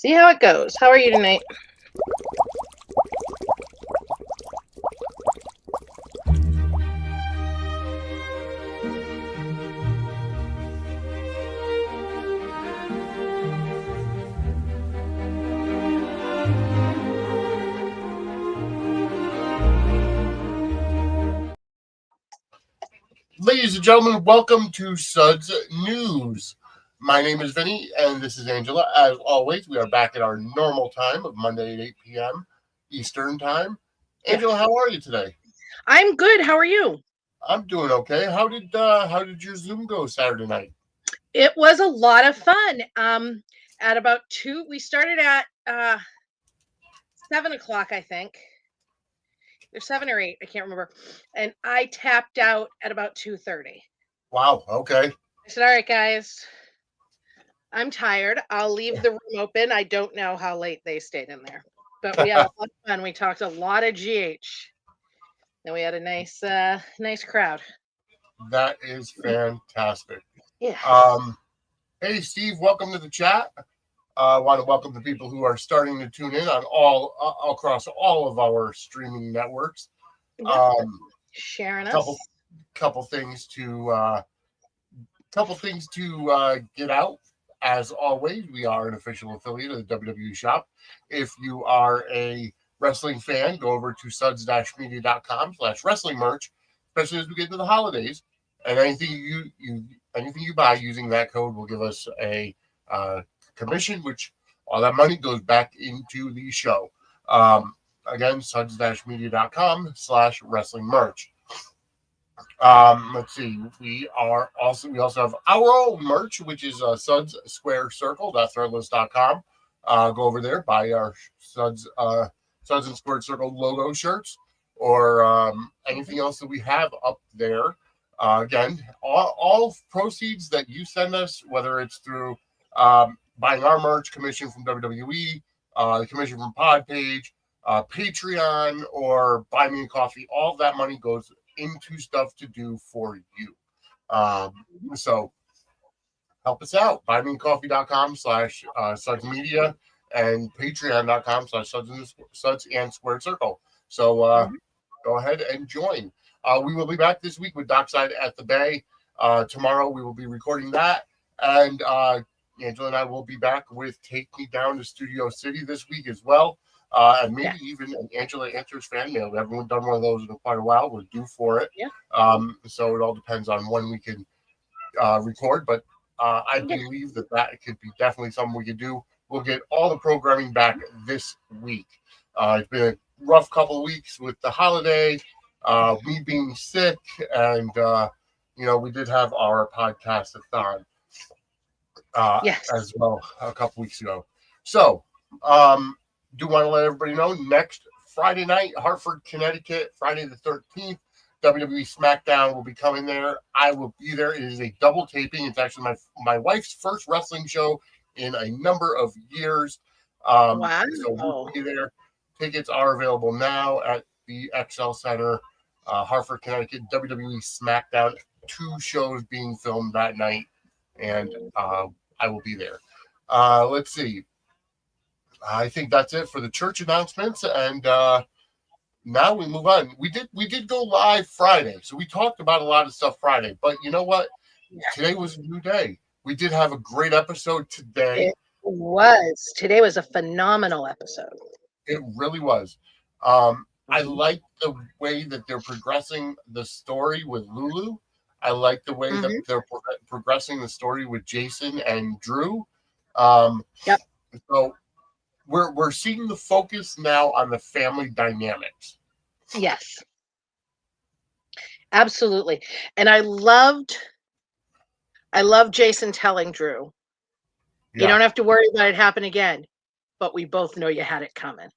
See how it goes. How are you tonight? Ladies and gentlemen, welcome to Suds News. My name is Vinnie, and this is Angela. As always, we are back at our normal time of Monday at 8 p.m. Eastern Time. Angela, how are you today? I'm good. How are you? I'm doing okay. How did your Zoom go Saturday night? It was a lot of fun. At about 2, we started at 7 o'clock, I think. Or 7 or 8, I can't remember. And I tapped out at about 2:30. Wow, okay. I said, all right, guys, I'm tired. I'll leave the room open. I don't know how late they stayed in there. But we had a lot of fun. We talked a lot of GH. And we had a nice crowd. That is fantastic. Yeah. Hey, Steve, welcome to the chat. I want to welcome the people who are starting to tune in on across all of our streaming networks. Sharing us. Couple things to get out. As always, we are an official affiliate of the WWE Shop. If you are a wrestling fan, go over to suds-media.com/wrestling merch, especially as we get into the holidays. And anything you buy using that code will give us a commission, which all that money goes back into the show. Again, suds-media.com/wrestling merch. Let's see. We also have our own merch, which is Suds Square Circle. Threadless.com. Go over there, buy our Suds and Square Circle logo shirts, or anything else that we have up there. Again, all proceeds that you send us, whether it's through buying our merch, commission from WWE, the commission from Podpage, Patreon, or Buy Me a Coffee, all of that money goes into stuff to do for you. So help us out. buymeacoffee.com/Suds Media and patreon.com/Suds and Square Circle. So go ahead and join. We will be back this week with Dockside at the Bay. Tomorrow we will be recording that. And Angela and I will be back with Take Me Down to Studio City this week as well. And maybe even an Angela Answers fan mail. We haven't done one of those in quite a while. We're due for it. Yeah. So it all depends on when we can record. But I believe that could be definitely something we could do. We'll get all the programming back this week. It's been a rough couple of weeks with the holiday, me being sick, and we did have our podcast-a-thon as well a couple weeks ago. So do want to let everybody know next Friday night, Hartford, Connecticut, Friday the 13th, WWE SmackDown will be coming there. I will be there. It is a double taping. It's actually my wife's first wrestling show in a number of years. Wow. So we'll be there. Tickets are available now at the XL Center, Hartford, Connecticut. WWE SmackDown, 2 shows being filmed that night, and I will be there. Let's see. I think that's it for the church announcements, and now we move on. We did go live Friday, so we talked about a lot of stuff Friday. But you know what? Today was a new day. We did have a great episode today. It was. Today was a phenomenal episode. It really was. I like the way that they're progressing the story with Lulu. I like the way that they're progressing the story with Jason and Drew. So we're seeing the focus now on the family dynamics. Yes. Absolutely. And I loved Jason telling Drew, you don't have to worry about it happening again, but we both know you had it coming.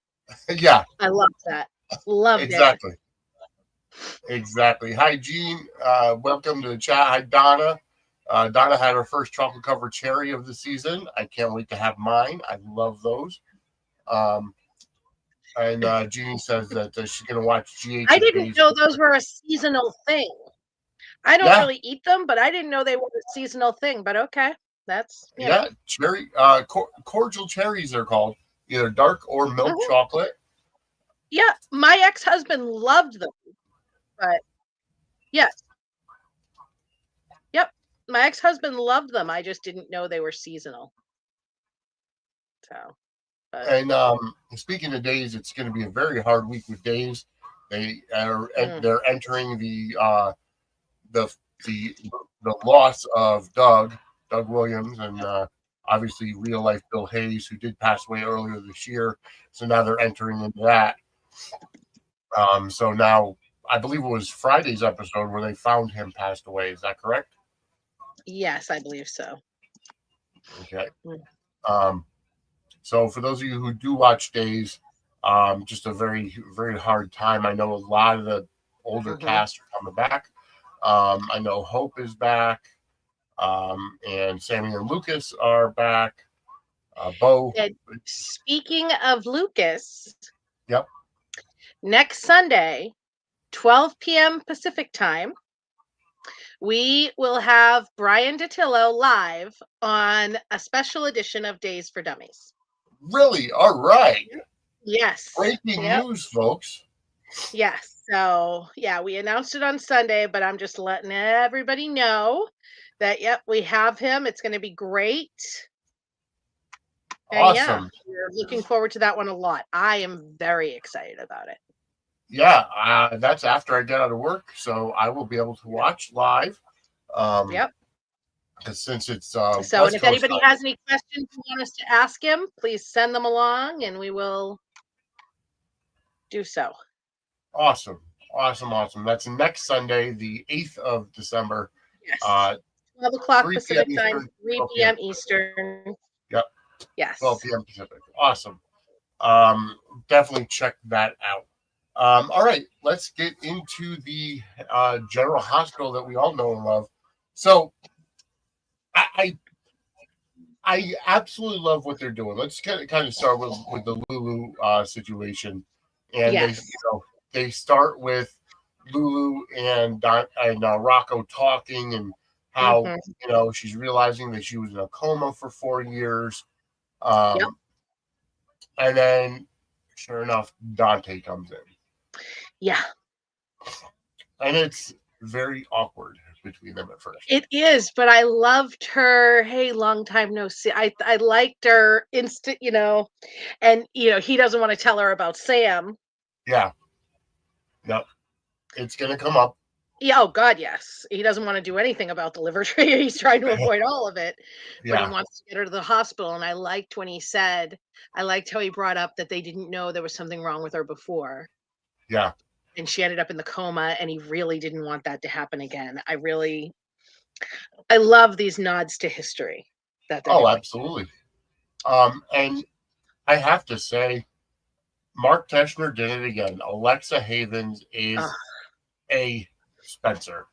Yeah. I love that. Love exactly. Exactly. Hi, Jean. Welcome to the chat. Hi, Donna. Donna had her first chocolate covered cherry of the season. I can't wait to have mine. I love those. And Jeannie says that she's going to watch GH. I didn't know those were a seasonal thing. I don't really eat them, but I didn't know they were a seasonal thing, but okay. That's cherry cordial cherries they're called, either dark or milk chocolate. Yeah, my ex-husband loved them, but yes, yep, my ex-husband loved them. I just didn't know they were seasonal. So, but And speaking of days, it's going to be a very hard week with days. They're entering the the loss of Doug Williams, and obviously real life Bill Hayes, who did pass away earlier this year. So now they're entering into that. So now I believe it was Friday's episode where they found him passed away. Is that correct? yes, I believe so. Okay. So for those of you who do watch Days, just a very, very hard time. I know a lot of the older cast are coming back. I know Hope is back, and Sammy and Lucas are back. Bo. And speaking of Lucas, Yep. next Sunday, 12 p.m. Pacific time, we will have Brian Datillo live on a special edition of Days for Dummies. Really? All right. Yes. Breaking news, folks. Yes. So, yeah, we announced it on Sunday, but I'm just letting everybody know that, yep, we have him. It's going to be great. Awesome. And we're looking forward to that one a lot. I am very excited about it. Yeah, that's after I get out of work, so I will be able to watch live. Yep. Since it's so, and if anybody has any questions you want us to ask him, please send them along, and we will do so. Awesome. That's next Sunday, the 8th of December. Yes. 12 o'clock Pacific time, 3 p.m. Eastern. Yep. Yes. 12 p.m. Pacific. Awesome. Definitely check that out. All right, let's get into the General Hospital that we all know and love. So, I absolutely love what they're doing. Let's kind of start with the Lulu situation, and they start with Lulu and Rocco talking, and how she's realizing that she was in a coma for 4 years, and then sure enough, Dante comes in. Yeah. And it's very awkward between them at first. It is, but I loved her. Hey, long time no see. I liked her instant, and he doesn't want to tell her about Sam. Yeah. Yep. It's gonna come up. Yeah, oh God, yes. He doesn't want to do anything about the liver tree. He's trying to avoid all of it. But he wants to get her to the hospital. And I liked when he said, I liked how he brought up that they didn't know there was something wrong with her before. Yeah. And she ended up in the coma, and he really didn't want that to happen again. I love these nods to history that they're doing. Absolutely. And I have to say, Mark Teschner did it again. Alexa Havens is a Spencer.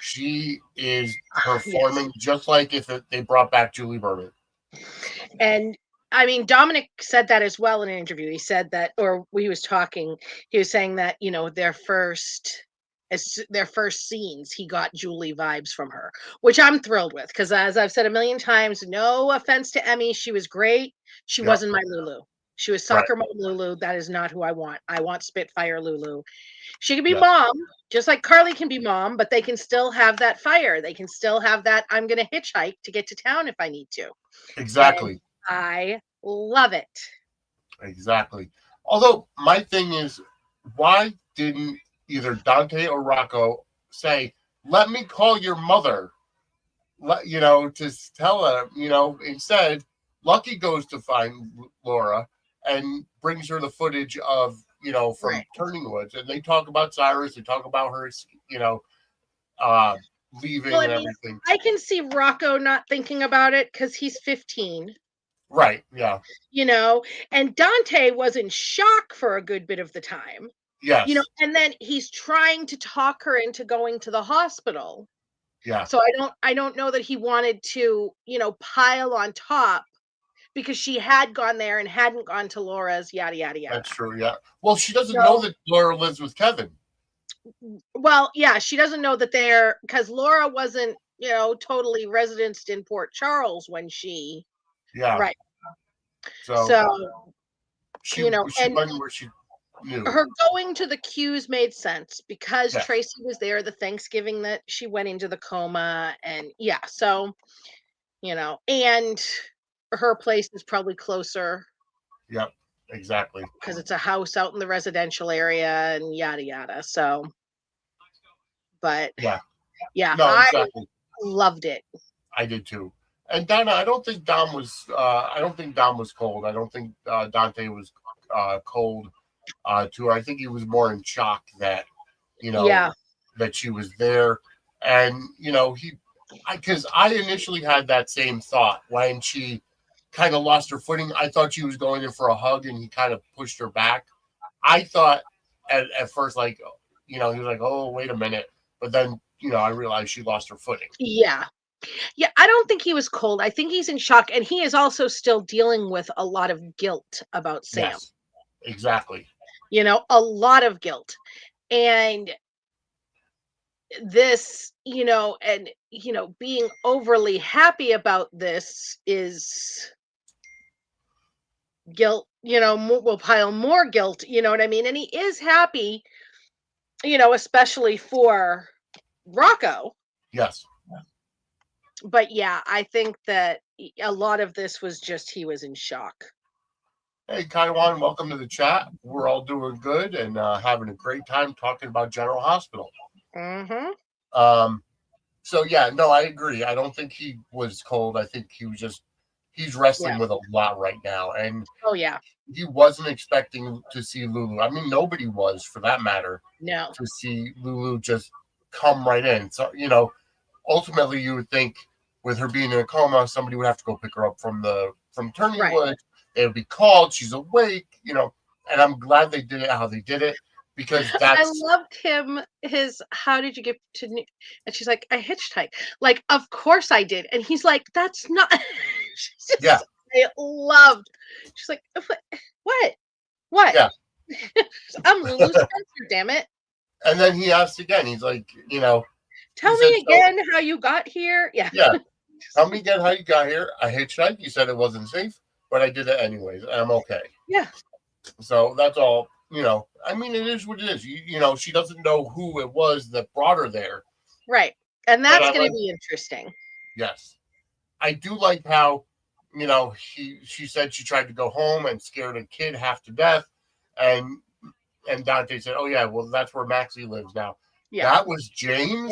She is performing just like if they brought back Julie Berman. And I mean, Dominic said that as well in an interview. He said that, or he was saying that, their first scenes, he got Julie vibes from her, which I'm thrilled with. Because as I've said a million times, no offense to Emmy, she was great. She wasn't my Lulu. She was soccer mom Lulu. That is not who I want. I want Spitfire Lulu. She can be mom, just like Carly can be mom, but they can still have that fire. They can still have that, I'm going to hitchhike to get to town if I need to. Exactly. And I love it. Exactly. Although my thing is, why didn't either Dante or Rocco say, let me call your mother, to tell her, instead, Lucky goes to find Laura and brings her the footage of, from Turning Woods. And they talk about Cyrus, they talk about her, leaving and everything. I can see Rocco not thinking about it because he's 15. Right, yeah. And Dante was in shock for a good bit of the time. Yes. And then he's trying to talk her into going to the hospital. Yeah. So I don't know that he wanted to, pile on top because she had gone there and hadn't gone to Laura's, yada, yada, yada. That's true, yeah. Well, she doesn't know that Laura lives with Kevin. Well, yeah, she doesn't know that because Laura wasn't totally residenced in Port Charles when she, Yeah. right. So So, she and went where she knew. her going to the Q's made sense because Yes. Tracy was there the Thanksgiving that she went into the coma. And yeah, so, and her place is probably closer Yep. Exactly. because it's a house out in the residential area and yada yada. So, but Yeah. yeah, No, I exactly. loved it. I did too. And Donna, I don't think Dom was. I don't think Dom was cold. I don't think Dante was cold to her. I think he was more in shock that Yeah. that she was there, and because I initially had that same thought when she kind of lost her footing. I thought she was going in for a hug, and he kind of pushed her back. I thought at first, like, he was like, "Oh, wait a minute," but then I realized she lost her footing. Yeah. Yeah, I don't think he was cold. I think he's in shock, and he is also still dealing with a lot of guilt about Sam. Yes, exactly. A lot of guilt. And this, and being overly happy about this is guilt, will pile more guilt, you know what I mean? And he is happy, especially for Rocco. Yes. But yeah, I think that a lot of this was just he was in shock. Hey, Kaiwan, welcome to the chat. We're all doing good and having a great time talking about General Hospital. Mm-hmm. So yeah, no, I agree. I don't think he was cold. I think he's wrestling Yeah. with a lot right now, and Oh yeah. he wasn't expecting to see Lulu. I mean, nobody was, for that matter, No. to see Lulu just come right in. So ultimately, you would think with her being in a coma, somebody would have to go pick her up from Turningwood. Right. They would be called. She's awake, and I'm glad they did it how they did it because I that's loved him. How did you get to and she's like, I hitchhiked. Like, of course I did. And he's like, that's not yeah, I loved. She's like, what? What? yeah. I'm Lulu Spencer, damn it. And then he asked again. He's like, Tell he said, me again how you got here. Yeah. yeah. Tell me again how you got here. I hitchhiked. You said it wasn't safe, but I did it anyways. And I'm okay. Yeah. So that's all. I mean, it is what it is. She doesn't know who it was that brought her there. Right. And that's going to be interesting. Yes. I do like how, she said she tried to go home and scared a kid half to death. And Dante said, oh, yeah, well, that's where Maxie lives now. Yeah. That was James?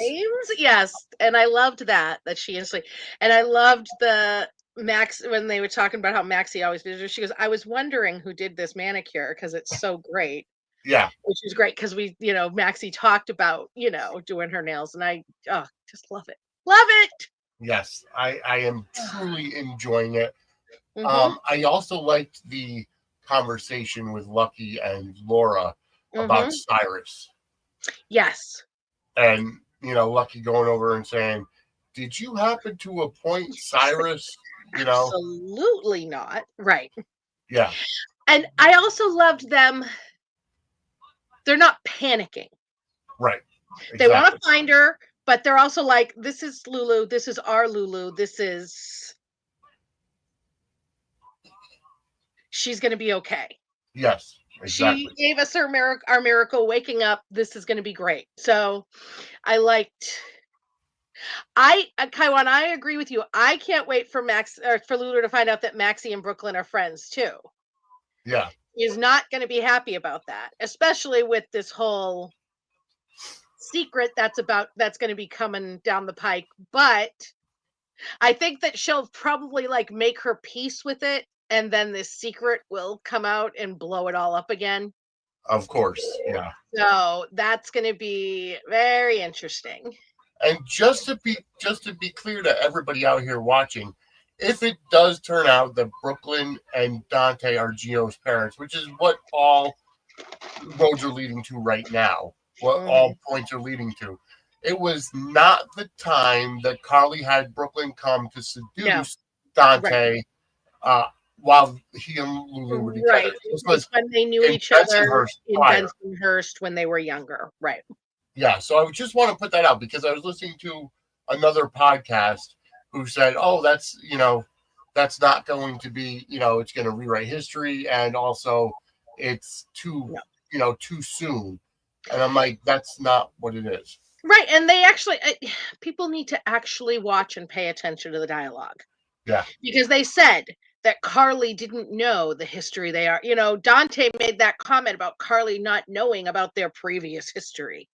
Yes. And I loved that she instantly. And I loved the Max when they were talking about how Maxie always visited. She goes, I was wondering who did this manicure because it's so great. Yeah. Which is great because we, Maxie talked about, doing her nails. And I just love it. Love it. Yes. I am truly enjoying it. Mm-hmm. I also liked the conversation with Lucky and Laura about Cyrus. Yes. And, Lucky going over and saying, did you happen to appoint Cyrus? Absolutely not. Right. Yeah. And I also loved them. They're not panicking. Right. Exactly. They want to find her, but they're also like, this is Lulu. This is our Lulu. She's going to be okay. Yes. Exactly. She gave us our miracle waking up. This is going to be great. So I liked. Kaiwan, I agree with you. I can't wait for for Lulu to find out that Maxie and Brooklyn are friends too. Yeah. He's not going to be happy about that, especially with this whole secret that's going to be coming down the pike. But I think that she'll probably make her peace with it, and then this secret will come out and blow it all up again. Of course. Yeah. So that's going to be very interesting. And just to be clear to everybody out here watching, if it does turn out that Brooklyn and Dante are Gio's parents, which is what all roads are leading to right now, what all points are leading to, it was not the time that Carly had Brooklyn come to seduce Dante while he and Lulu were together. Right. This was when they knew each other in Bensonhurst when they were younger. Right. Yeah, so I just want to put that out because I was listening to another podcast who said, "Oh, that's that's not going to be it's going to rewrite history, and also it's too No. too soon." And I'm like, that's not what it is. Right, and they actually people need to actually watch and pay attention to the dialogue. Yeah, Because they said that Carly didn't know the history they are. Dante made that comment about Carly not knowing about their previous history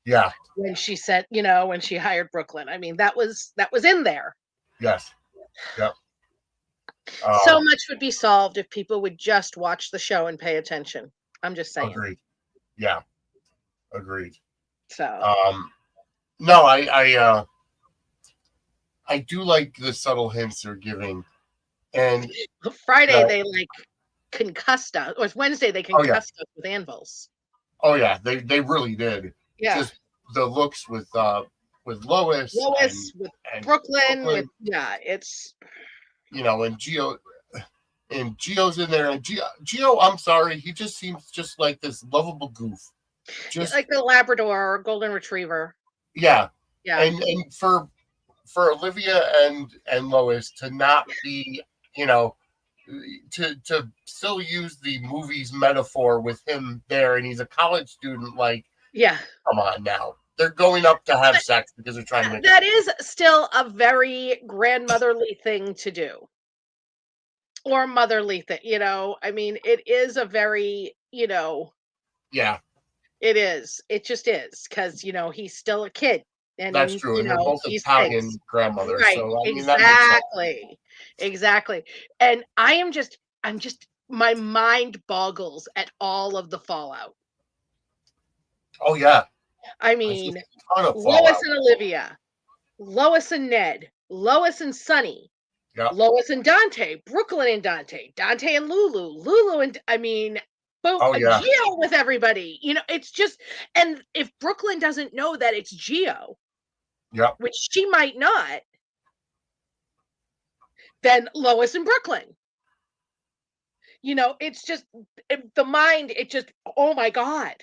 yeah, when she said, when she hired Brooklyn. I mean, that was in there. yes, yep. So much would be solved if people would just watch the show and pay attention. I'm just saying. Agreed. Yeah, agreed. So Um, no, I do like the subtle hints they're giving, and Friday uh, they concussed us, or Wednesday they oh yeah, concussed us with anvils. oh yeah, they really did. Yeah. Just the looks with Lois Lois with and Brooklyn with Brooklyn, it's and Gio's in there, and Gio, I'm sorry, he just seems just like this lovable goof. Just like the Labrador or Golden Retriever. yeah, Yeah. and for Olivia and Lois to not be, to still use the movie's metaphor with him there, and he's a college student. Like, Yeah. come on now, they're going up to have sex because they're trying to make That is still a very grandmotherly thing to do. Or motherly thing, I mean, it is a very, yeah. it is. It just is because, he's still a kid That's and, true, and they're both he Italian thinks. grandmothers, Right. so I mean that makes sense. Exactly. Exactly. And I'm just my mind boggles at all of the fallout. Oh yeah, I there's just mean, a ton of Lois fallout. and Olivia, Lois and Ned, Lois and Sonny, Yeah. Lois and Dante, Brooklyn and Dante, Dante and Lulu, Lulu and I mean, boom, Oh a yeah. Geo with everybody. It's just, and if Brooklyn doesn't know that it's Geo, Yep. which she might not, then Lois and Brooklyn. It's just the mind. It just, oh my god.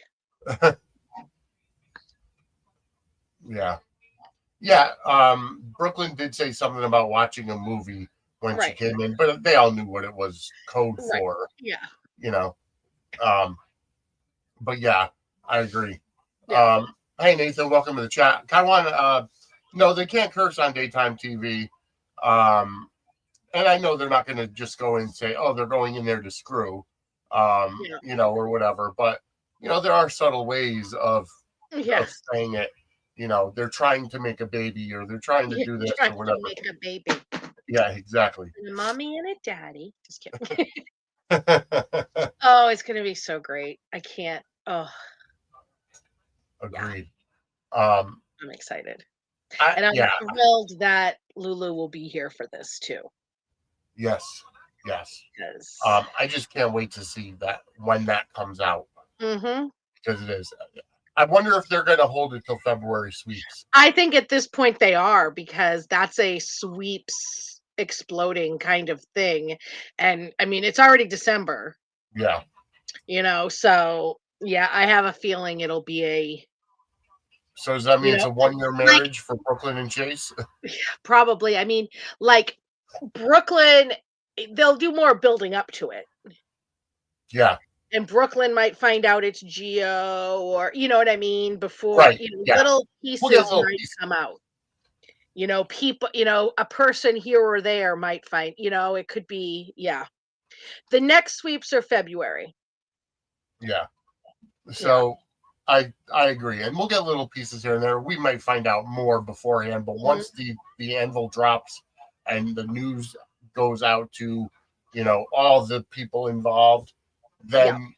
Yeah. Yeah. Brooklyn did say something about watching a movie when she Right, came in, but they all knew what it was code right, for, yeah, you know. Um, but yeah, I agree. yeah. Hey Nathan, welcome to the chat. Taiwan, no, they can't curse on daytime TV. Um, and I know they're not going to just go and say, "Oh, they're going in there to screw," Yeah. or whatever. But there are subtle ways Yeah. of saying it. They're trying to make a baby, or they're trying to Yeah, do this, trying or to whatever. make a baby. Yeah, exactly. And a mommy and a daddy. Just kidding. Oh, it's gonna be so great. I can't. Oh, yeah, Agreed. Um, I'm excited. I And I'm yeah, thrilled that Lulu will be here for this too. yes, yes. Because I just can't wait to see that when that comes out hmm because it is. I wonder if they're going to hold it till February sweeps. I think at this point they are, because that's a sweeps exploding kind of thing. And I mean, it's already December, Yeah. so yeah, I have a feeling it'll be So does that mean you it's know, a 1 year like marriage for Brooklyn and Chase? probably, I mean, like Brooklyn, they'll do more building up to it. Yeah. And Brooklyn might find out it's Geo, or you know what I mean, before, Right. Yeah. little We'll get a pieces little might piece. come out. People, a person here or there might find, it could be, yeah. The next sweeps are February. Yeah. Yeah. So I agree, and we'll get little pieces here and there. We might find out more beforehand, but Mhm. once the anvil drops and the news goes out to all the people involved, Yeah. then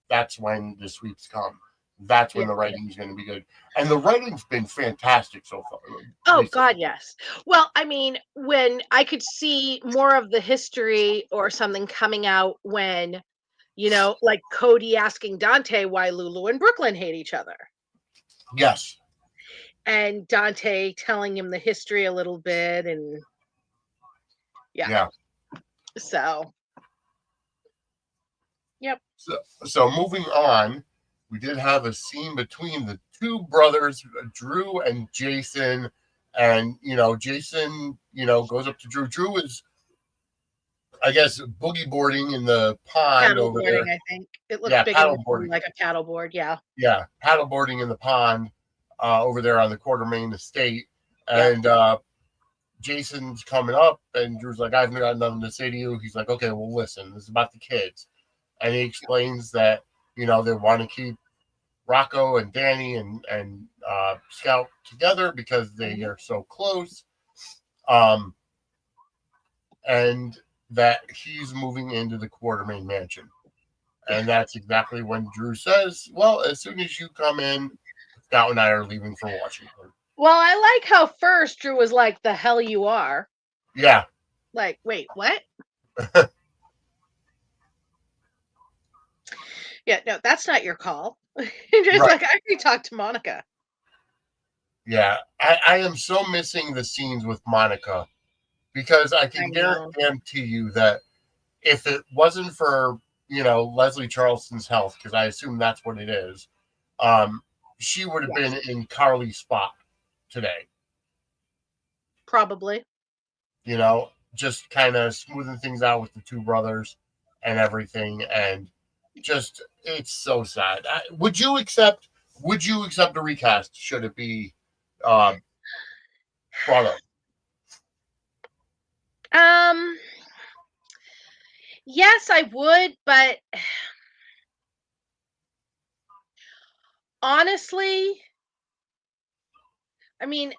that's when the sweeps come. That's Yeah. when the writing is going to be good, and the writing's been fantastic so far. Oh Recently. God, yes. Well, I mean, when I could see more of the history or something coming out when, like Cody asking Dante why Lulu and Brooklyn hate each other. Yes. And Dante telling him the history a little bit, and yeah. Yeah. So, yep. So moving on, we did have a scene between the two brothers, Drew and Jason. And Jason, goes up to Drew. Drew is, I guess, boogie boarding in the pond Paddle over there. boarding, I think. It looked Yeah, big enough paddle to be boarding. like a paddle board, yeah. Yeah, paddle boarding in the pond over there on the Quartermain estate. Yep. And Jason's coming up, and Drew's like, I've got nothing to say to you. He's like, okay, well, listen, this is about the kids. And he explains that, they want to keep Rocco and Danny and Scout together because they are so close. And that he's moving into the Quartermain mansion. And that's exactly when Drew says, well, as soon as you come in, Scout and I are leaving for Washington. Well, I like how first Drew was like, the hell you are. Yeah. Like, wait, what? Yeah, no, that's not your call. Just Right. like, I already talked to Monica. Yeah. I am so missing the scenes with Monica because I can guarantee you that if it wasn't for, Leslie Charleston's health, because I assume that's what it is, she would have been in Carly's spot today. Probably. Just kind of smoothing things out with the two brothers and everything. And just, it's so sad. Would you accept a recast should it be brought up? Yes, I would, but honestly, I mean,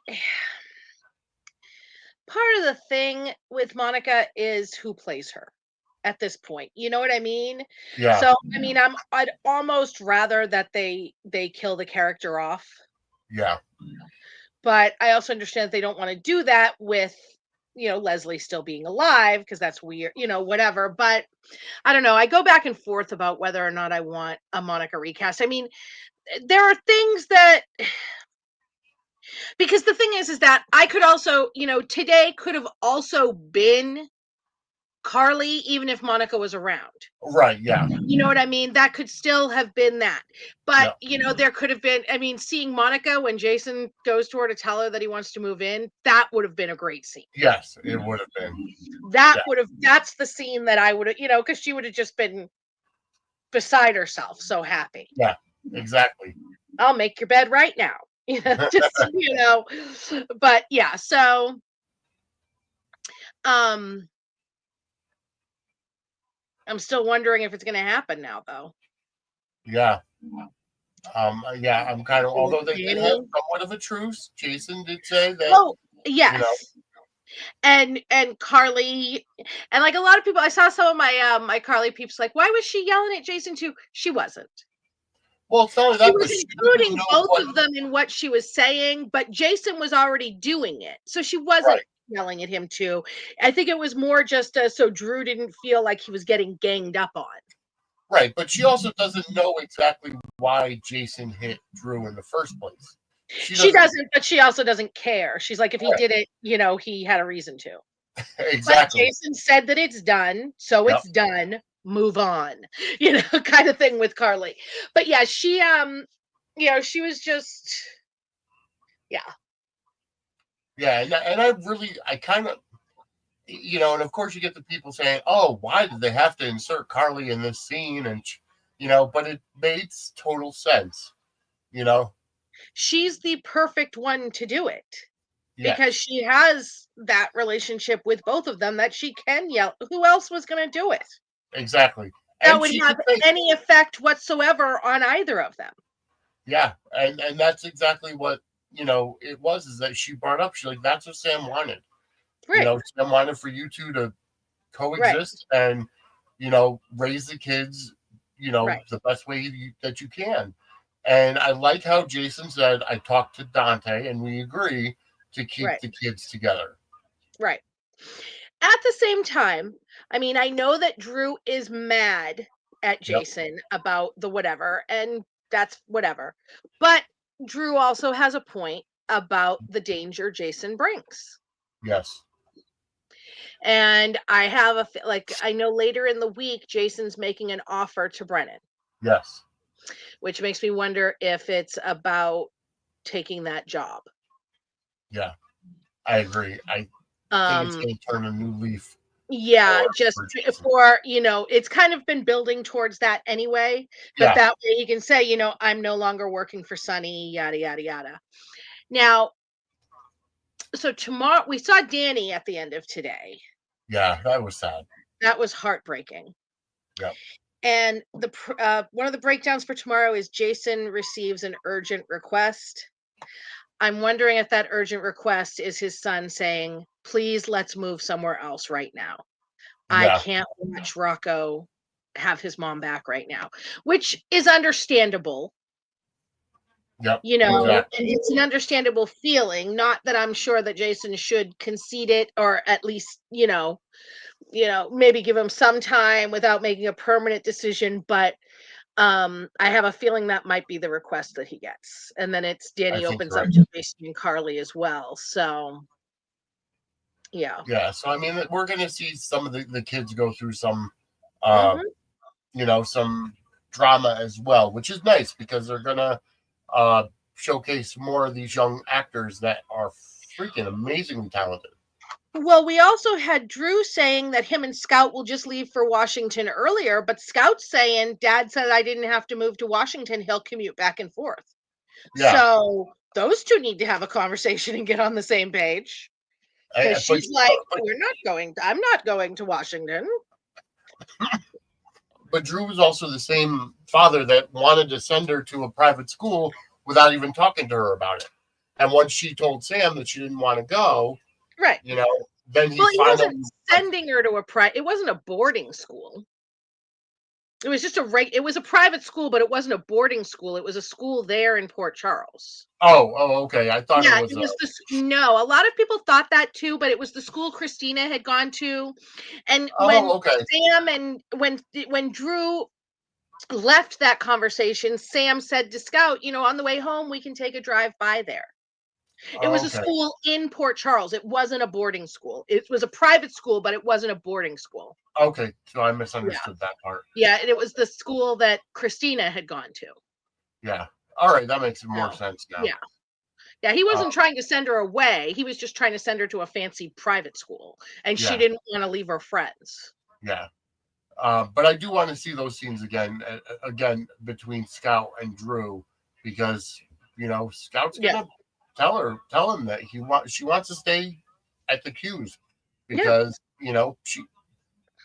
part of the thing with Monica is who plays her at this point. You know what I mean? Yeah. So, I mean, I'd almost rather that they kill the character off. Yeah. But I also understand that they don't want to do that with, Leslie still being alive because that's weird, whatever. But I don't know. I go back and forth about whether or not I want a Monica recast. I mean, there are things that because the thing is that I could also, today could have also been Carly, even if Monica was around. Right. Yeah. You know what I mean? That could still have been that. But, Yeah. there could have been, I mean, seeing Monica when Jason goes to her to tell her that he wants to move in, that would have been a great scene. Yes, it would have been. That's the scene that I would have, because she would have just been beside herself, so happy. Yeah, exactly. I'll make your bed right now. Just, but yeah, so I'm still wondering if it's going to happen now, though. Yeah. Yeah, I'm kind of, although they did have somewhat of a truce, Jason did say that. Oh, yes. And Carly, and like a lot of people, I saw some of my my Carly peeps like, why was she yelling at Jason too? She wasn't. Well, it's not only that, she was including both of them in what she was saying, but Jason was already doing it, so she wasn't yelling at him too. I think it was more just so Drew didn't feel like he was getting ganged up on. Right, but she also doesn't know exactly why Jason hit Drew in the first place. She doesn't, but she also doesn't care. She's like, if he did it, he had a reason to. Exactly. But Jason said that it's done, so it's done. Move on, kind of thing with Carly. But yeah, she she was just yeah, and I kind of, and of course you get the people saying, oh, why did they have to insert Carly in this scene? And but it made total sense. She's the perfect one to do it. Because she has that relationship with both of them that she can yell. Who else was going to do it? Exactly. That would have any effect whatsoever on either of them. Yeah, and that's exactly what it was. Is that she brought up? She's like, that's what Sam wanted. Right. Sam wanted for you two to coexist and raise the kids, the best way that you can. And I like how Jason said, I talked to Dante and we agree to keep the kids together. Right. At the same time, I mean, I know that Drew is mad at Jason about the whatever, and that's whatever. But Drew also has a point about the danger Jason brings. Yes. And I have I know later in the week, Jason's making an offer to Brennan. Yes. Which makes me wonder if it's about taking that job. Yeah. I agree. I think it's Um, going to turn a new leaf. yeah, just For Jason. for, it's kind of been building towards that anyway, but Yeah, that way he can say, I'm no longer working for Sunny, yada, yada, yada. Now, so tomorrow we saw Danny at the end of today. yeah, that was sad. That was heartbreaking. Yep. And one of the breakdowns for tomorrow is Jason receives an urgent request. I'm wondering if that urgent request is his son saying, "Please, let's move somewhere else right now. I Yeah. can't watch Rocco have his mom back right now," which is understandable, Yep. and Exactly. it's an understandable feeling. Not that I'm sure that Jason should concede it, or at least, maybe give him some time without making a permanent decision, but I have a feeling that might be the request that he gets. And then it's I Danny think opens you're up right. to Jason and Carly as well. So yeah. Yeah. So I mean, we're going to see some of the kids go through some, uh, Hmm. some drama as well, which is nice because they're going to showcase more of these young actors that are freaking amazingly talented. Well, we also had Drew saying that him and Scout will just leave for Washington earlier, but Scout's saying Dad said I didn't have to move to Washington. He'll commute back and forth. Yeah. So those two need to have a conversation and get on the same page. Because But she's like, I'm not going to Washington. but Drew was also the same father that wanted to send her to a private school without even talking to her about it. And once she told Sam that she didn't want to go, Right. you know, then he Well, he finally wasn't sending her to it wasn't a boarding school. It was just it was a private school, but it wasn't a boarding school. It was a school there in Port Charles. Okay. I thought it Yeah, was it was no, a lot of people thought that too, but it was the school Christina had gone to. And when okay. Sam and when Drew left that conversation, Sam said to Scout, on the way home, we can take a drive by there. It was a Okay. school in Port Charles. It wasn't a boarding school. It was a private school, but it wasn't a boarding school. Okay. So I Yeah. misunderstood that part. Yeah, and it was the school that Christina had gone to. Yeah. All right, that makes more No. sense now. Yeah. Yeah, he Uh, wasn't trying to send her away. He was just trying to send her to a fancy private school, and she yeah. didn't want to leave her friends. Yeah. But I do want to see those scenes again between Scout and Drew, because Scout's Yeah. gonna tell him that she wants to stay at the Q's Yeah. because she.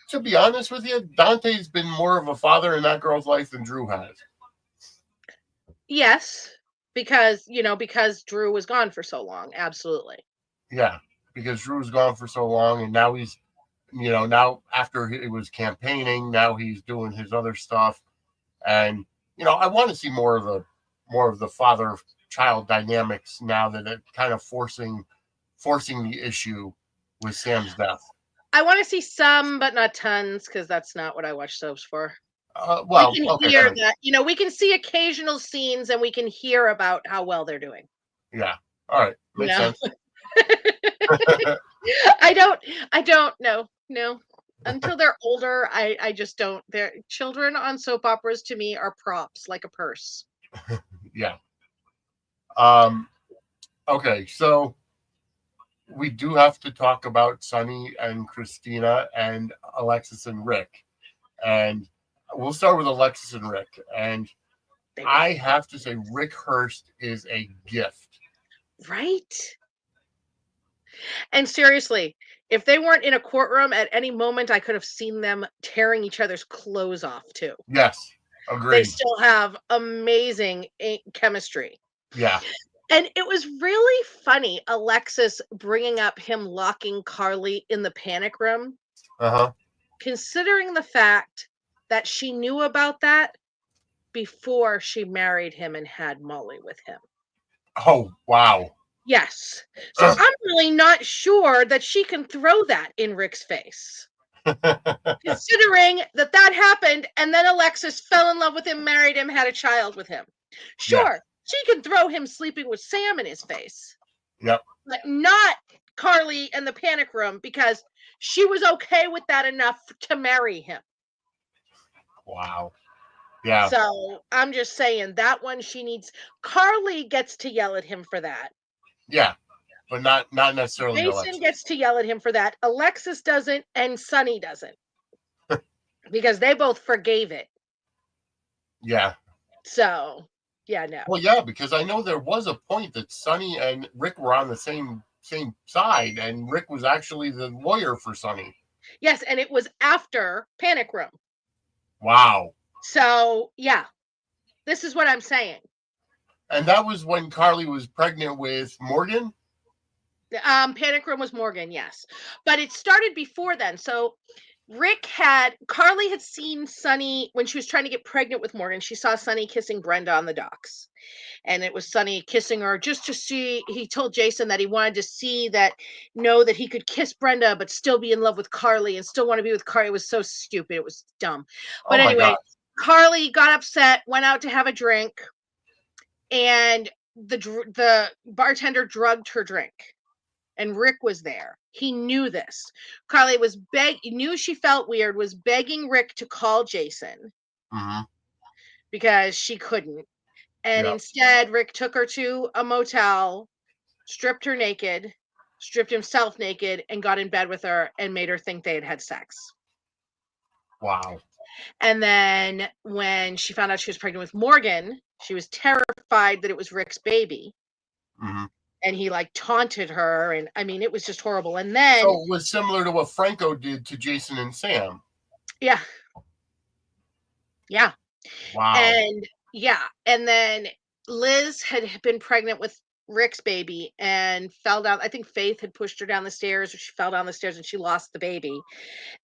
To be honest with you, Dante's been more of a father in that girl's life than Drew has. Yes, because Drew was gone for so long. Absolutely. Yeah, because Drew was gone for so long, and now he's now after he was campaigning, now he's doing his other stuff, and I want to see more of the father child dynamics now that it kind of forcing the issue with Sam's death. I want to see some, but not tons, because that's not what I watch soaps for. We Well, can okay, hear that, we can see occasional scenes and we can hear about how well they're doing. yeah, all right, makes No. sense. I don't know. No. Until they're older, I just don't. Their children on soap operas to me are props, like a purse. Yeah. Um. Okay, so we do have to talk about Sunny and Christina and Alexis and Rick, and we'll start with Alexis and Rick. And I have to say, Rick Hurst is a gift. Right? And seriously, if they weren't in a courtroom at any moment, I could have seen them tearing each other's clothes off too. Yes, They agreed. still have amazing chemistry. Yeah. And it was really funny, Alexis bringing up him locking Carly in the panic room, Uh-huh. considering the fact that she knew about that before she married him and had Molly with him. Oh, wow. Yes. So I'm really not sure that she can throw that in Rick's face. Considering that happened, and then Alexis fell in love with him, married him, had a child with him. Yeah. Sure, she can throw him sleeping with Sam in his face. Yep. But not Carly and the panic room, because she was okay with that enough to marry him. Wow. Yeah. So I'm just saying that one she needs. Carly gets to yell at him for that. Yeah. but not necessarily Jason Alexis. gets to yell at him for that. Alexis doesn't, and Sonny doesn't. Because they both forgave it. Yeah. So, yeah, no. Well, yeah, because I know there was a point that Sonny and Rick were on the same side, and Rick was actually the lawyer for Sonny. Yes, and it was after Panic Room. Wow. So, yeah. This is what I'm saying. And that was when Carly was pregnant with Morgan? Panic Room was Morgan, yes. But it started before then. So Carly had seen Sonny when she was trying to get pregnant with Morgan. She saw Sonny kissing Brenda on the docks. And it was Sonny kissing her just to see. He told Jason that he wanted to know that he could kiss Brenda, but still be in love with Carly and still want to be with Carly. It was so stupid. It was dumb. But anyway, Carly got upset, went out to have a drink, and the bartender drugged her drink. And Rick was there. He knew this. Carly knew she felt weird, was begging Rick to call Jason because she couldn't. And instead, Rick took her to a motel, stripped her naked, stripped himself naked, and got in bed with her and made her think they had had sex. Wow. And then when she found out she was pregnant with Morgan, she was terrified that it was Rick's baby. And he taunted her, and I mean, it was just horrible. And then so it was similar to what Franco did to Jason and Sam. Yeah. Wow. And then Liz had been pregnant with Rick's baby and fell down. I think Faith had pushed her down the stairs, or she fell down the stairs and she lost the baby.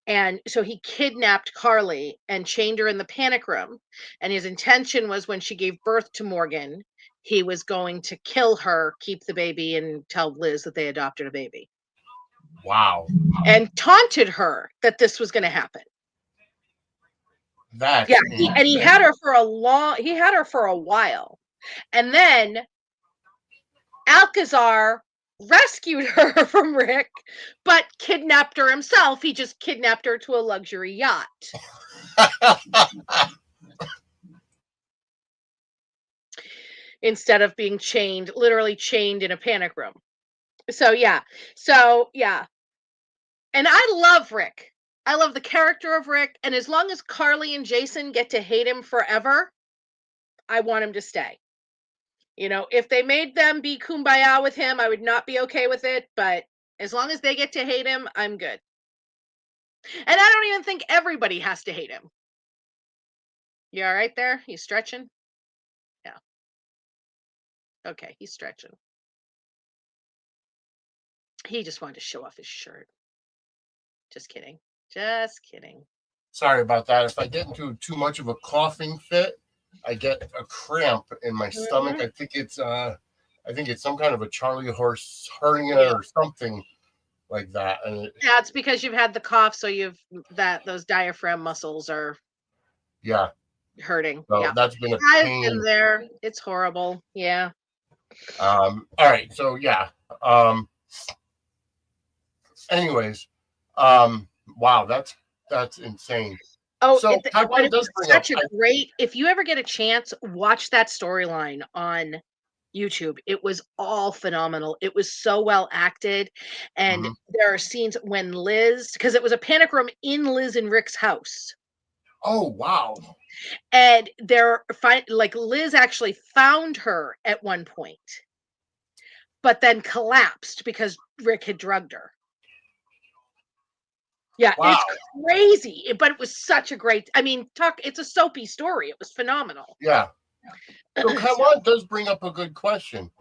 And so he kidnapped Carly and chained her in the Panic Room. And his intention was, when she gave birth to Morgan, he was going to kill her, keep the baby, and tell Liz that they adopted a baby. Wow. And taunted her that this was going to happen. He had her for a while. And then Alcazar rescued her from Rick, but kidnapped her himself. He just kidnapped her to a luxury yacht. Instead of being literally chained in a Panic Room. So yeah. And I love Rick. I love the character of Rick. And as long as Carly and Jason get to hate him forever, I want him to stay. If they made them be kumbaya with him, I would not be okay with it. But as long as they get to hate him, I'm good. And I don't even think everybody has to hate him. You all right there? He's stretching? Yeah. Okay, he's stretching. He just wanted to show off his shirt. Just kidding. Sorry about that. If I get into too much of a coughing fit, I get a cramp in my stomach. I think it's some kind of a Charlie horse hernia or something like that. And it's because you've had the cough, so those diaphragm muscles are hurting. So that's been a pain. I've been there. It's horrible. Yeah. All right. So anyways, wow, that's insane. Oh, so Taiwan does bring such a great. If you ever get a chance, watch that storyline on YouTube. It was all phenomenal. It was so well acted, and there are scenes when Liz, because it was a Panic Room in Liz and Rick's house. Oh wow! And Liz actually found her at one point, but then collapsed because Rick had drugged her. Yeah, wow. It's crazy, but it was such a great. I mean, it's a soapy story. It was phenomenal. Yeah. So Taiwan does bring up a good question.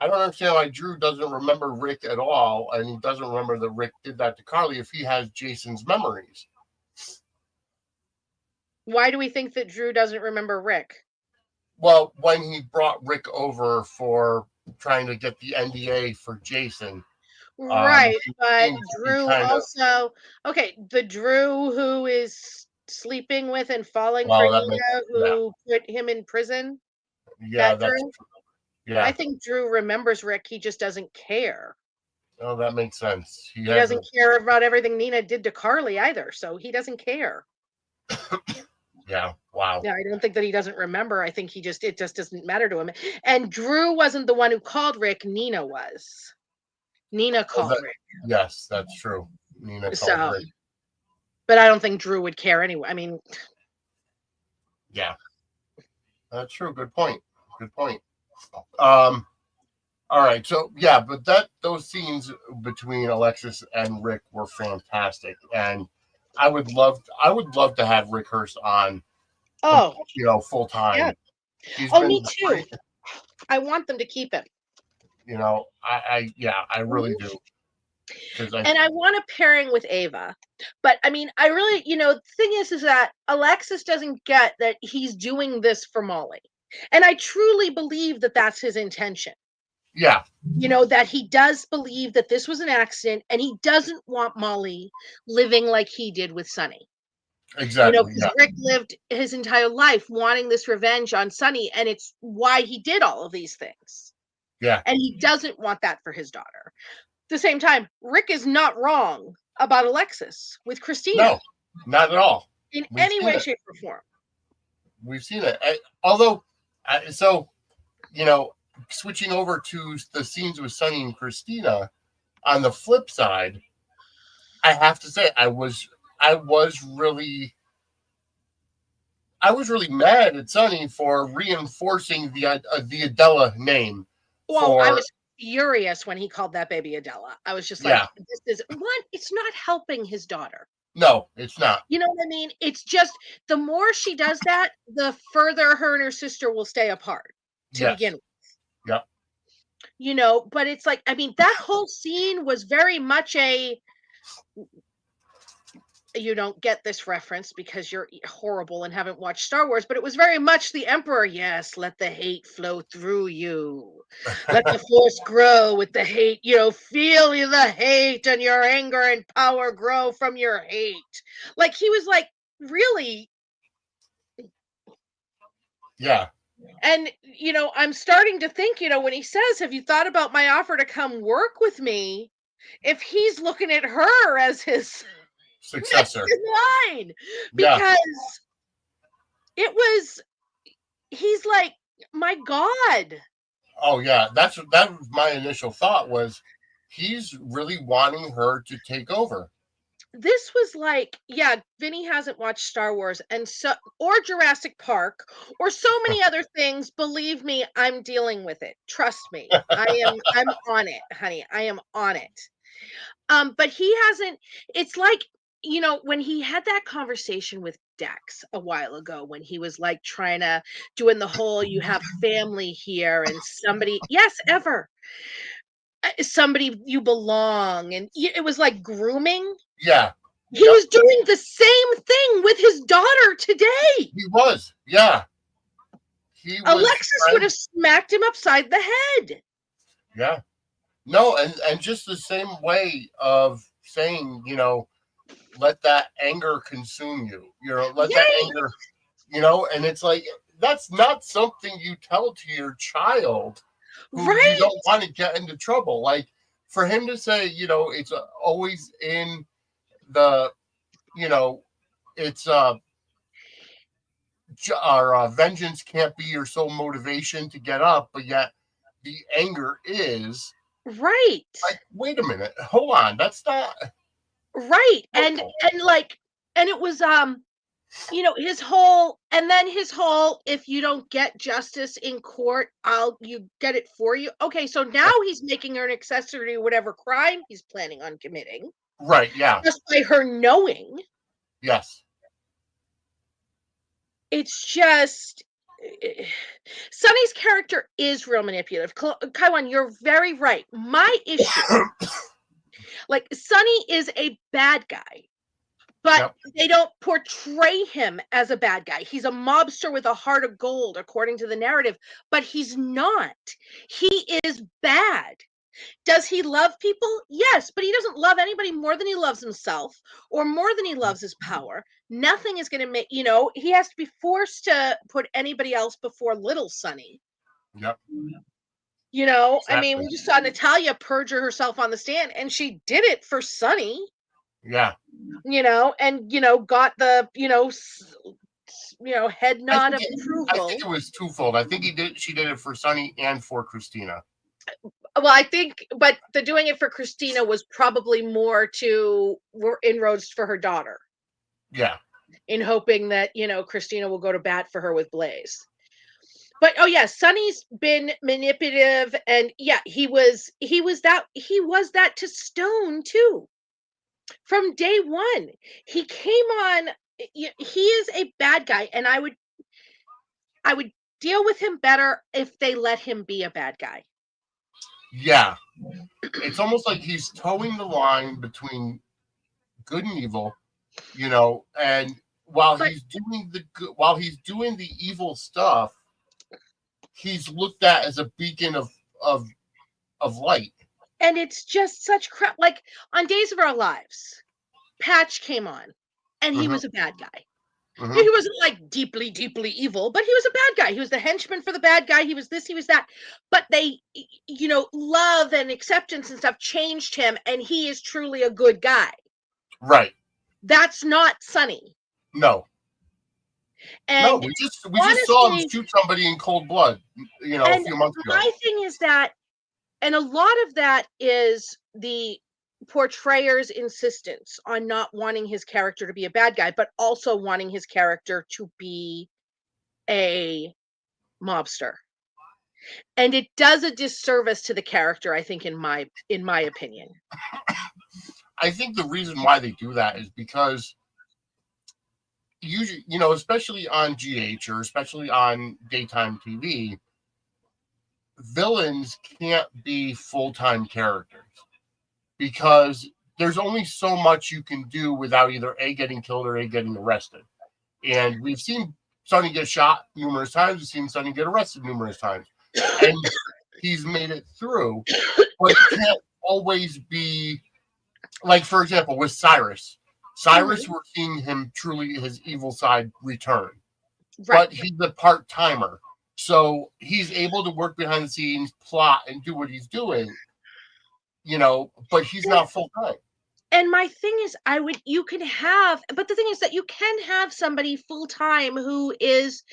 I don't understand why Drew doesn't remember Rick at all, and he doesn't remember that Rick did that to Carly if he has Jason's memories. Why do we think that Drew doesn't remember Rick? Well, when he brought Rick over for trying to get the NDA for Jason. Right, but Drew also... Okay, the Drew who is sleeping with and falling for Nina, who put him in prison? Yeah, that's true. Yeah. I think Drew remembers Rick, he just doesn't care. Oh, that makes sense. He doesn't care about everything Nina did to Carly either, so he doesn't care. Yeah, wow. Yeah, I don't think that he doesn't remember. I think it just doesn't matter to him. And Drew wasn't the one who called Rick, Nina was. Nina called Rick. Yes, that's true. Nina called So, Rick. but I don't think Drew would care anyway. I mean, yeah, that's true. Good point. Good point. All right, so yeah, but those scenes between Alexis and Rick were fantastic, and I would love to have Rick Hurst on, oh, full time. yeah. He's Oh, been me too. great. I want them to keep him. I really do. And I want a pairing with Ava. But I mean, I really, the thing is that Alexis doesn't get that he's doing this for Molly. And I truly believe that that's his intention. Yeah. That he does believe that this was an accident and he doesn't want Molly living like he did with Sonny. Exactly. Because Rick lived his entire life wanting this revenge on Sonny, and it's why he did all of these things. Yeah. And he doesn't want that for his daughter. At the same time, Rick is not wrong about Alexis with Christina. No, not at all. In any way, shape, or form. We've seen it. Switching over to the scenes with Sonny and Christina, on the flip side, I have to say I was really mad at Sonny for reinforcing the Adela name. Well, I was furious when he called that baby Adela. I was just like, this is what? It's not helping his daughter. No, it's not. You know what I mean? It's just the more she does that, the further her and her sister will stay apart to begin with. Yeah. But it's like, I mean, that whole scene was very much you don't get this reference because you're horrible and haven't watched Star Wars, but it was very much the Emperor. Yes, let the hate flow through you. Let the force grow with the hate. Feel the hate and your anger and power grow from your hate. Like, he was like, really? Yeah. And, I'm starting to think, when he says, have you thought about my offer to come work with me? If he's looking at her as his successor line, because he's like, my God. Oh yeah, that was my initial thought, was he's really wanting her to take over. This was like, Vinnie hasn't watched Star Wars or Jurassic Park or so many other things. Believe me, I'm dealing with it. Trust me. I'm on it, honey. I am on it. But he hasn't. It's like, when he had that conversation with Dex a while ago, when he was like doing the whole, you have family here and somebody, yes, ever. Somebody you belong, and it was like grooming. Yeah. He was doing the same thing with his daughter today. He was. Yeah. Alexis would have smacked him upside the head. Yeah. No, and just the same way of saying, let that anger consume you. Let that anger, and it's like, that's not something you tell to your child who you don't want to get into trouble. Like, for him to say, it's always in the, it's our vengeance can't be your sole motivation to get up, but yet the anger is. Right. Like, wait a minute, hold on, that's not right. And it was his whole if you don't get justice in court, you get it for you. Okay, so now he's making her an accessory to whatever crime he's planning on committing. Right, yeah. Just by her knowing. Yes. It's just Sonny's character is real manipulative. Kaiwan, you're very right. My issue, like, Sonny is a bad guy, but they don't portray him as a bad guy. He's a mobster with a heart of gold, according to the narrative, but he's not. He is bad. Does he love people? Yes, but he doesn't love anybody more than he loves himself or more than he loves his power. Nothing is going to make, he has to be forced to put anybody else before little Sonny. Yep. Exactly. I mean, we just saw Natalia perjure herself on the stand, and she did it for Sonny. Yeah. And, got the, head nod of approval. I think it was twofold. I think she did it for Sonny and for Christina. Well, I think, but the doing it for Christina was probably more to inroads for her daughter, Yeah. in hoping that, Christina will go to bat for her with Blaze. But oh yeah, Sonny's been manipulative, and yeah, he was that to Stone too. From day one, he came on. He is a bad guy, and I would deal with him better if they let him be a bad guy. Yeah. It's almost like he's towing the line between good and evil, and while But he's doing the evil stuff, he's looked at as a beacon of light. and it's just such crap. Like on Days of Our Lives, Patch came on, and he Hmm. was a bad guy. Hmm. He wasn't like deeply, deeply evil, but he was a bad guy. He was the henchman for the bad guy. He was this, he was that. But they, love and acceptance and stuff changed him, and he is truly a good guy. Right. That's not Sonny. No. No, And we just saw him honestly, shoot somebody in cold blood, a and few months ago. my thing is that, and a lot of that is the portrayer's insistence on not wanting his character to be a bad guy, but also wanting his character to be a mobster. And it does a disservice to the character, I think, in my opinion. I think the reason why they do that is because usually, especially on GH or especially on daytime TV, villains can't be full-time characters because there's only so much you can do without either A, getting killed, or A, getting arrested. And we've seen Sonny get shot numerous times. We've seen Sonny get arrested numerous times. And he's made it through. But it can't always be, like, for example, with Cyrus. Cyrus, we're seeing him truly his evil side return. Right. But he's a part-timer. So he's able to work behind the scenes, plot, and do what he's doing, but he's not full-time. And my thing is, but the thing is that you can have somebody full time who is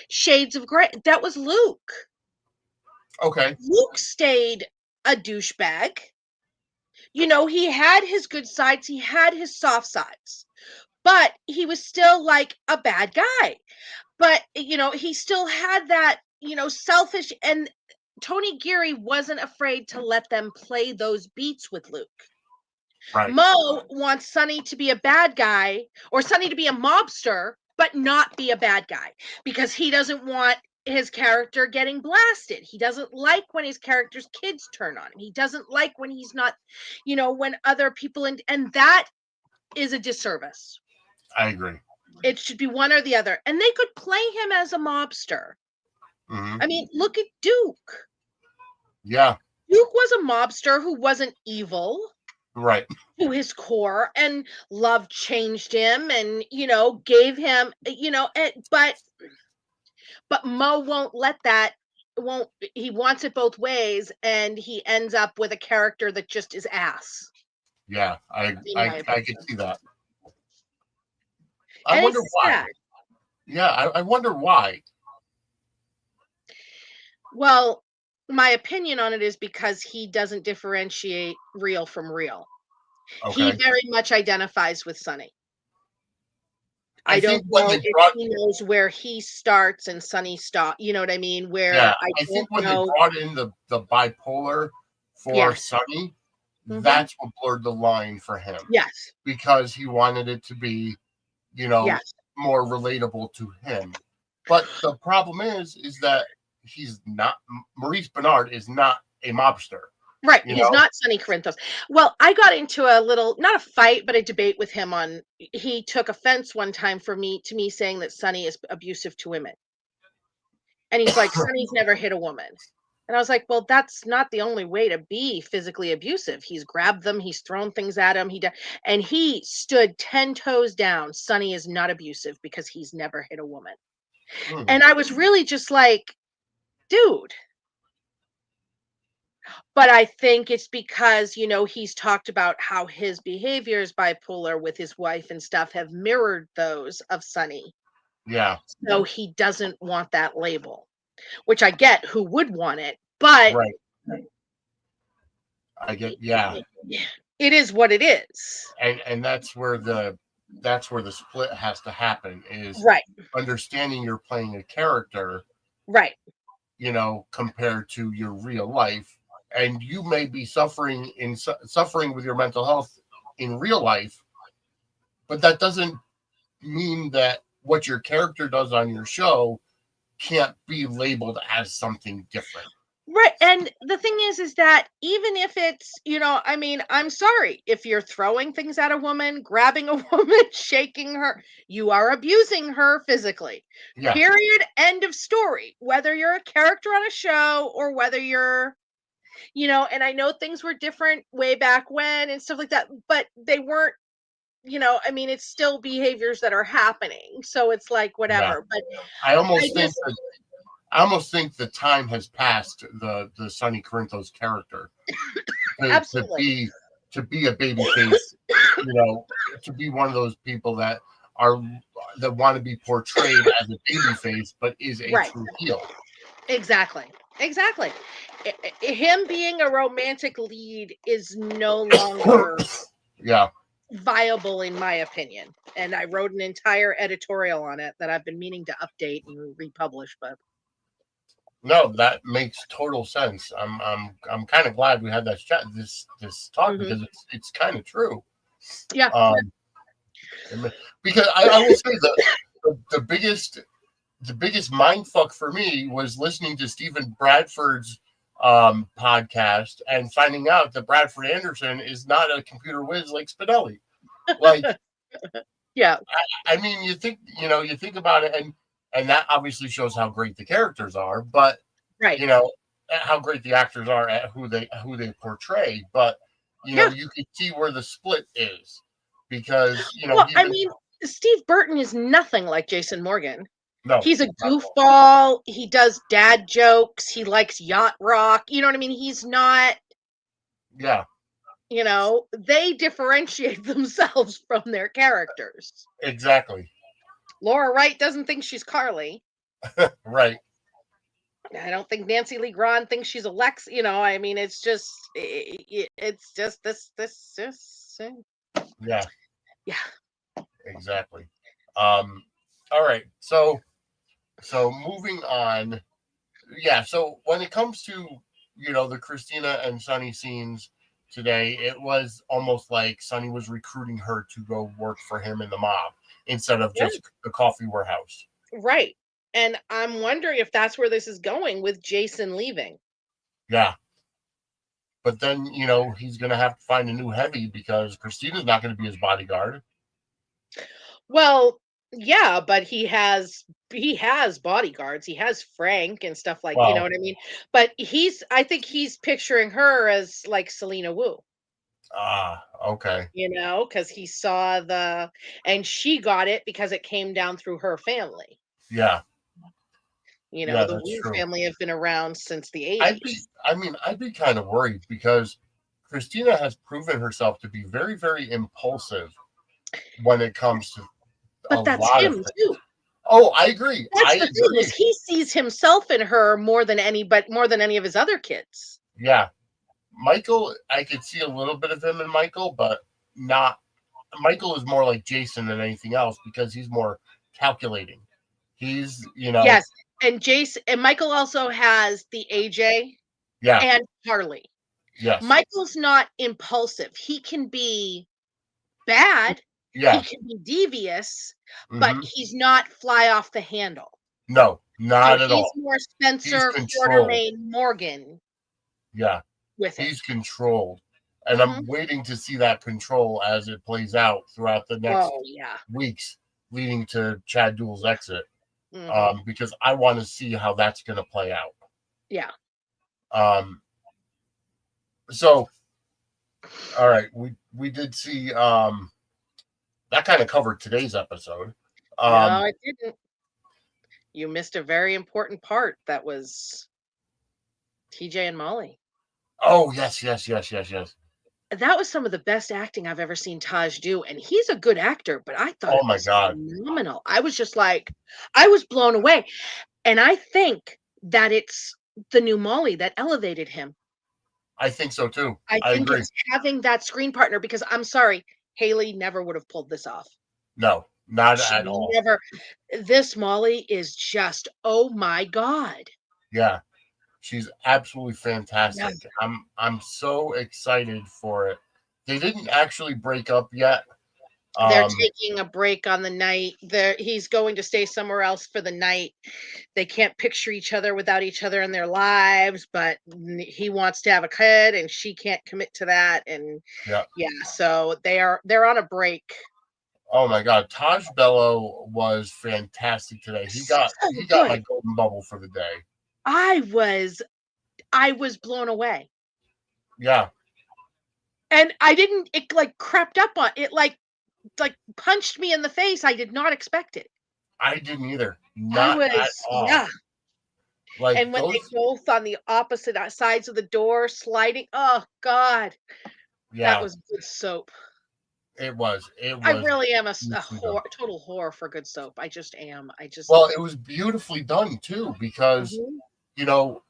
shades of gray. That was Luke. Okay. Luke stayed a douchebag. He had his good sides, he had his soft sides, but he was still like a bad guy. But, he still had that, selfish, and Tony Geary wasn't afraid to let them play those beats with Luke. Right. Mo wants Sonny to be a bad guy, or Sonny to be a mobster, but not be a bad guy, because he doesn't want his character getting blasted. He doesn't like when his character's kids turn on him. He doesn't like when he's not, when other people, and that is a disservice. I agree. It should be one or the other. And they could play him as a mobster. Mm-hmm. I mean, look at Duke. Yeah. Duke was a mobster who wasn't evil. Right. To his core, and love changed him, and gave him, but Mo won't let that, won't he wants it both ways, and he ends up with a character that just is ass. Yeah, I can see that. I And wonder it's why. sad. Yeah, I wonder why. Well, my opinion on it is because he doesn't differentiate real from real. He Okay. very much identifies with Sonny. I I don't think when know they if brought he knows where he starts and Sonny stop. You know what I mean? yeah, Where I I don't think when they know. brought in the bipolar for Yes. Sonny, Mhm. that's what blurred the line for him. Yes. Because he wanted it to be, Yes. more relatable to him. But the problem is that he's not, Maurice Bernard is not a mobster. Right. He's not Sonny Corinthos. Well, I got into a little, not a fight, but a debate with him on, he took offense one time to me saying that Sonny is abusive to women. And he's like, Sonny's never hit a woman. And I was like, well, that's not the only way to be physically abusive. He's grabbed them, he's thrown things at him, and he stood 10 toes down. Sonny is not abusive because he's never hit a woman. And I was really just like, dude. But I think it's because, he's talked about how his behavior is bipolar with his wife and stuff have mirrored those of Sonny. Yeah. So he doesn't want that label, which I get who would want it. But right. I get, yeah. It is what it is. And that's where the split has to happen, is Right. understanding you're playing a character, Right. compared to your real life, and you may be suffering with your mental health in real life, but that doesn't mean that what your character does on your show can't be labeled as something different. Right. And the thing is that even if it's, I mean, I'm sorry, if you're throwing things at a woman, grabbing a woman, shaking her, you are abusing her physically. Yeah. Period. End of story. Whether you're a character on a show or whether you're, and I know things were different way back when and stuff like that, but they weren't, I mean, it's still behaviors that are happening. So it's like, Yeah. whatever. But I I almost think just, that I almost think the time has passed the Sonny Corinthos character to absolutely. be a baby face, to be one of those people that want to be portrayed as a baby face, but is a Right. true heel. Exactly. Exactly. Him being a romantic lead is no longer Yeah. viable, in my opinion. And I wrote an entire editorial on it that I've been meaning to update and republish, but No, that makes total sense. I'm kind of glad we had that chat, this talk, because it's kind of true. yeah. Because I will say the biggest mind fuck for me was listening to Stephen Bradford's podcast and finding out that Bradford Anderson is not a computer whiz like Spinelli. Like, yeah. I mean, you think about it, and that obviously shows how great the characters are, but Right. how great the actors are at who they portray. But you can see where the split is, because Well, I mean, Steve Burton is nothing like Jason Morgan. no, He's a goofball. He does dad jokes. He likes yacht rock. You know what I mean? He's not, yeah, they differentiate themselves from their characters. exactly. Laura Wright doesn't think she's Carly. Right. I don't think Nancy Lee Grahn thinks she's Alex. I mean, it's just this. Yeah, Yeah. exactly. All right. So moving on. Yeah. So when it comes to, the Christina and Sonny scenes today, it was almost like Sonny was recruiting her to go work for him in the mob instead of just the coffee warehouse. Right. And I'm wondering if that's where this is going with Jason leaving. Yeah. But then, he's going to have to find a new heavy because Christina's not going to be his bodyguard. Well, yeah, but he has bodyguards. He has Frank and stuff like, you know what I mean? But I think he's picturing her as like Selena Wu. Ah, okay. Because he saw and she got it because it came down through her family. Yeah. The Wu family have been around since the 80s. I'd be kind of worried because Christina has proven herself to be very, very impulsive when it comes to but that's him too. Oh, I agree. That's the thing, is he sees himself in her more than any of his other kids. Yeah. Michael, I could see a little bit of him in Michael, but not. Michael is more like Jason than anything else because he's more calculating. He's, Yes, and Michael also has the AJ and Harley. Yes. Michael's not impulsive. He can be bad. Yeah. He can be devious, but he's not fly off the handle. No, not at all. He's more Spencer Quartermain Morgan. Yeah. With he's controlled. And I'm waiting to see that control as it plays out throughout the next weeks leading to Chad Duell's exit. Because I want to see how that's going to play out. Yeah. So, all right, we did see that kind of covered today's episode. No, it didn't. You missed a very important part. That was TJ and Molly. Oh, yes. That was some of the best acting I've ever seen Taj do, and he's a good actor, but I thought it was phenomenal. I was just like, I was blown away. And I think that it's the new Molly that elevated him. I think so too. I I think agree. it's having that screen partner because I'm sorry, Haley never would have pulled this off. No, not She at all. never. This Molly is just, oh my God. Yeah, she's absolutely Yeah. fantastic. I'm so excited for it. They didn't actually break up yet. They're Um, taking a break on the night. He's going to stay somewhere else for the night. They can't picture each other without each other in their lives, but he wants to have a kid and she can't commit to that. And yeah. yeah, so they're on a break. Oh my God, Taj Bello was fantastic today. So He got my good. golden bubble for the day. I was I was blown away. Yeah, And I didn't it like crept up on it like punched me in the face. I did not expect it. I didn't either. I Not at was all. yeah. Like And when they those. both on the opposite sides of the door sliding, oh God, that Yeah, was good soap. it was. It I was really am a beautifully done. total whore for good soap. I just am. I just Well, it was beautifully done too because Mhm. you know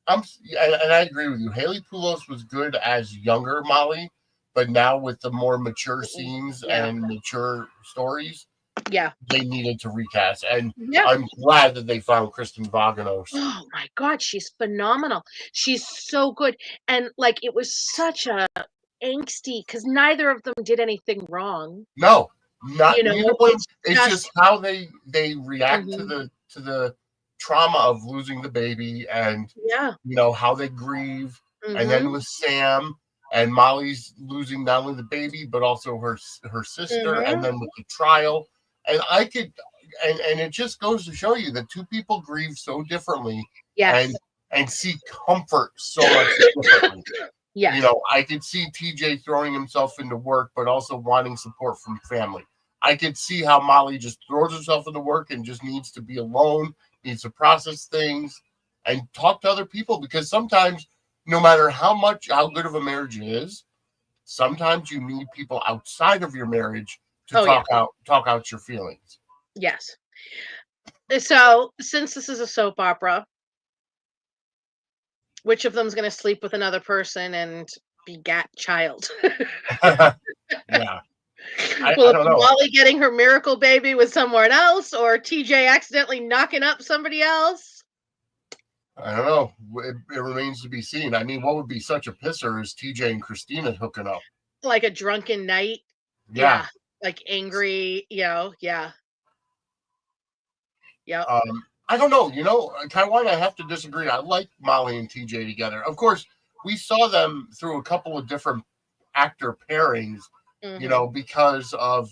and I agree with you. Haley Poulos was good as younger Molly, but now with the more mature scenes Yeah. and mature stories, Yeah. they needed to recast. And Yeah. I'm glad that they found Kristen Vaganos. Oh my God, she's phenomenal. She's so good. And like it was such a angsty because neither of them did anything wrong. No, You not neither know, one. it's It's just just how they react Mhm. to the trauma of losing the baby, and Yeah. how they grieve. And then Mhm. with Sam and Molly's losing not only the baby but also her sister, and Mhm. then with the trial. And I could, and it just goes to show you that two people grieve so differently, and Yes. see comfort so much differently. Yes. I could see TJ throwing himself into work, but also wanting support from family. I could see how Molly just throws herself into work and just needs to be alone, needs to process things and talk to other people, because sometimes, no matter how good of a marriage it is, sometimes you need people outside of your marriage to Oh yeah. talk out your feelings. Yes. So, since this is a soap opera, which of them's going to sleep with another person and begat child? Yeah. Will I it don't be know. Molly getting her miracle baby with someone else, or TJ accidentally knocking up somebody else? I don't know. It remains to be seen. I mean, what would be such a pisser is TJ and Christina hooking up. Like a drunken night? Yeah. Yeah. Like angry, yeah. Yep. I don't know. Taiwan, I have to disagree. I like Molly and TJ together. Of course, we saw them through a couple of different actor pairings, Mhm. because of,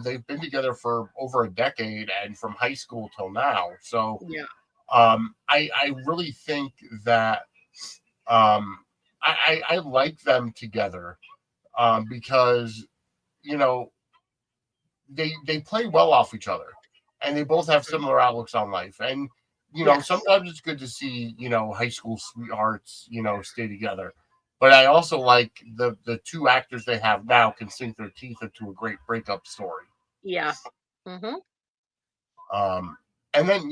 they've been together for over a decade and from high school till now. So Yeah. I really think that I like them together, because, you know, they play well off each other, and they both have Mhm. similar outlooks on life. And Yes. sometimes it's good to see high school sweethearts stay together. But I also like the two actors they have now can sink their teeth into a great breakup story. Yeah. Mhm. Um, and then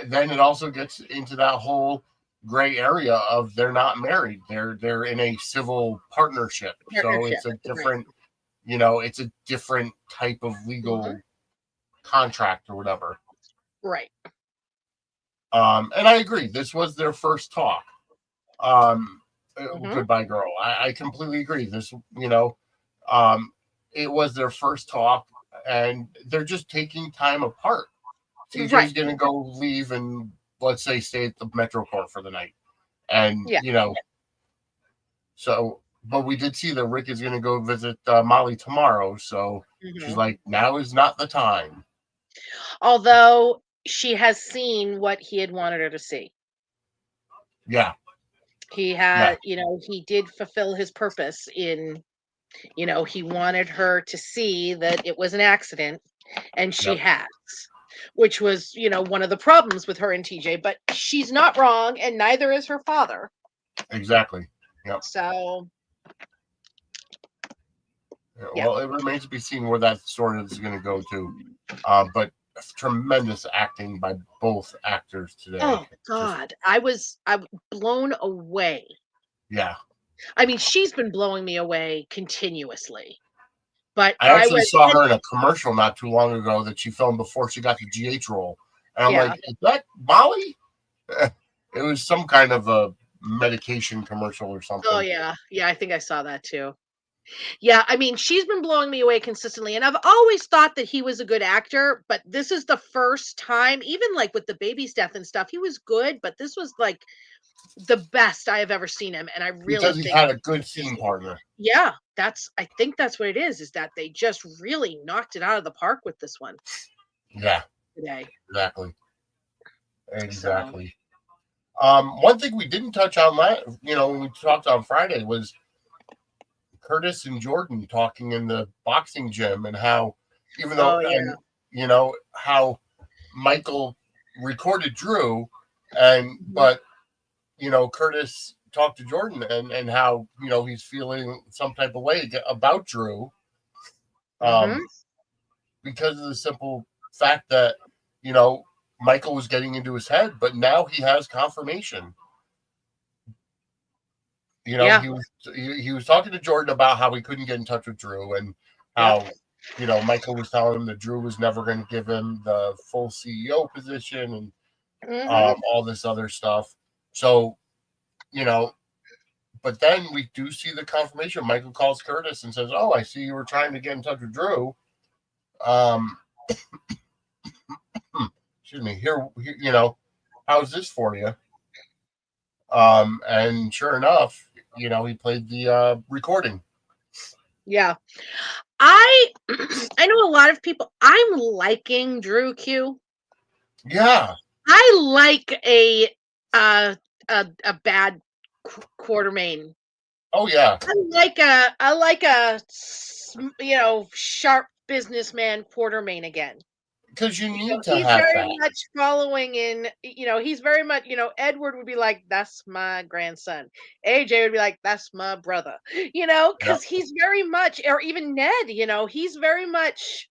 then it also gets into that whole gray area of they're not married, they're in a civil partnership, so Partnership. it's a Right. different it's a different type of Mhm. legal contract or whatever. Right. And I agree, this was their first talk. Um, Mhm. Goodbye Girl. I completely agree. Um, it was their first talk, and they're just taking time apart. Right. TJ's gonna go leave and, let's say, stay at the Metro Court for the night, and Yeah. so. But we did see that Rick is gonna go visit Molly tomorrow, so she's Mhm. like, now is not the time. Although she has seen what he had wanted her to see. Yeah, He yeah, had, he did fulfill his purpose in, he wanted her to see that it was an accident, and she yep, has, which was, one of the problems with her and TJ, but she's not wrong, and neither is her father. exactly. Yep. So, Yeah, yeah. well, it remains to be seen where that story is going to go to. But tremendous acting by both actors today. Oh Just God, I was blown away. Yeah. I mean, she's been blowing me away continuously. But I actually saw her in a commercial not too long ago that she filmed before she got the GH role. And I'm like, is that Molly? It was some kind of a medication commercial or something. Oh, yeah. Yeah, I think I saw that too. Yeah, I mean, she's been blowing me away consistently, and I've always thought that he was a good actor, but this is the first time, even like with the baby's death and stuff, he was good, but this was like the best I have ever seen him, and I really Because he think had a good scene partner. yeah, I think that's what it is that they just really knocked it out of the park with this one. Yeah. Today. Exactly. One thing we didn't touch on when we talked on Friday was Curtis and Jordan talking in the boxing gym and how even though how Michael recorded Drew but Curtis talked to Jordan and how he's feeling some type of way about Drew because of the simple fact that Michael was getting into his head, but now he has confirmation. He was talking to Jordan about how he couldn't get in touch with Drew and how Michael was telling him that Drew was never going to give him the full CEO position and all this other stuff. So, but then we do see the confirmation. Michael calls Curtis and says, "Oh, I see you were trying to get in touch with Drew. Excuse me. Here, how's this for you?" And sure enough, he played the recording. Yeah. I know a lot of people. I'm liking Drew Q. Yeah. I like a bad Quartermain. Oh yeah. I like a sharp businessman Quartermain again. Because you need to he's have very that. much following in, he's very much, Edward would be like, that's my grandson. AJ would be like, that's my brother, because he's very much, or even Ned, he's very much,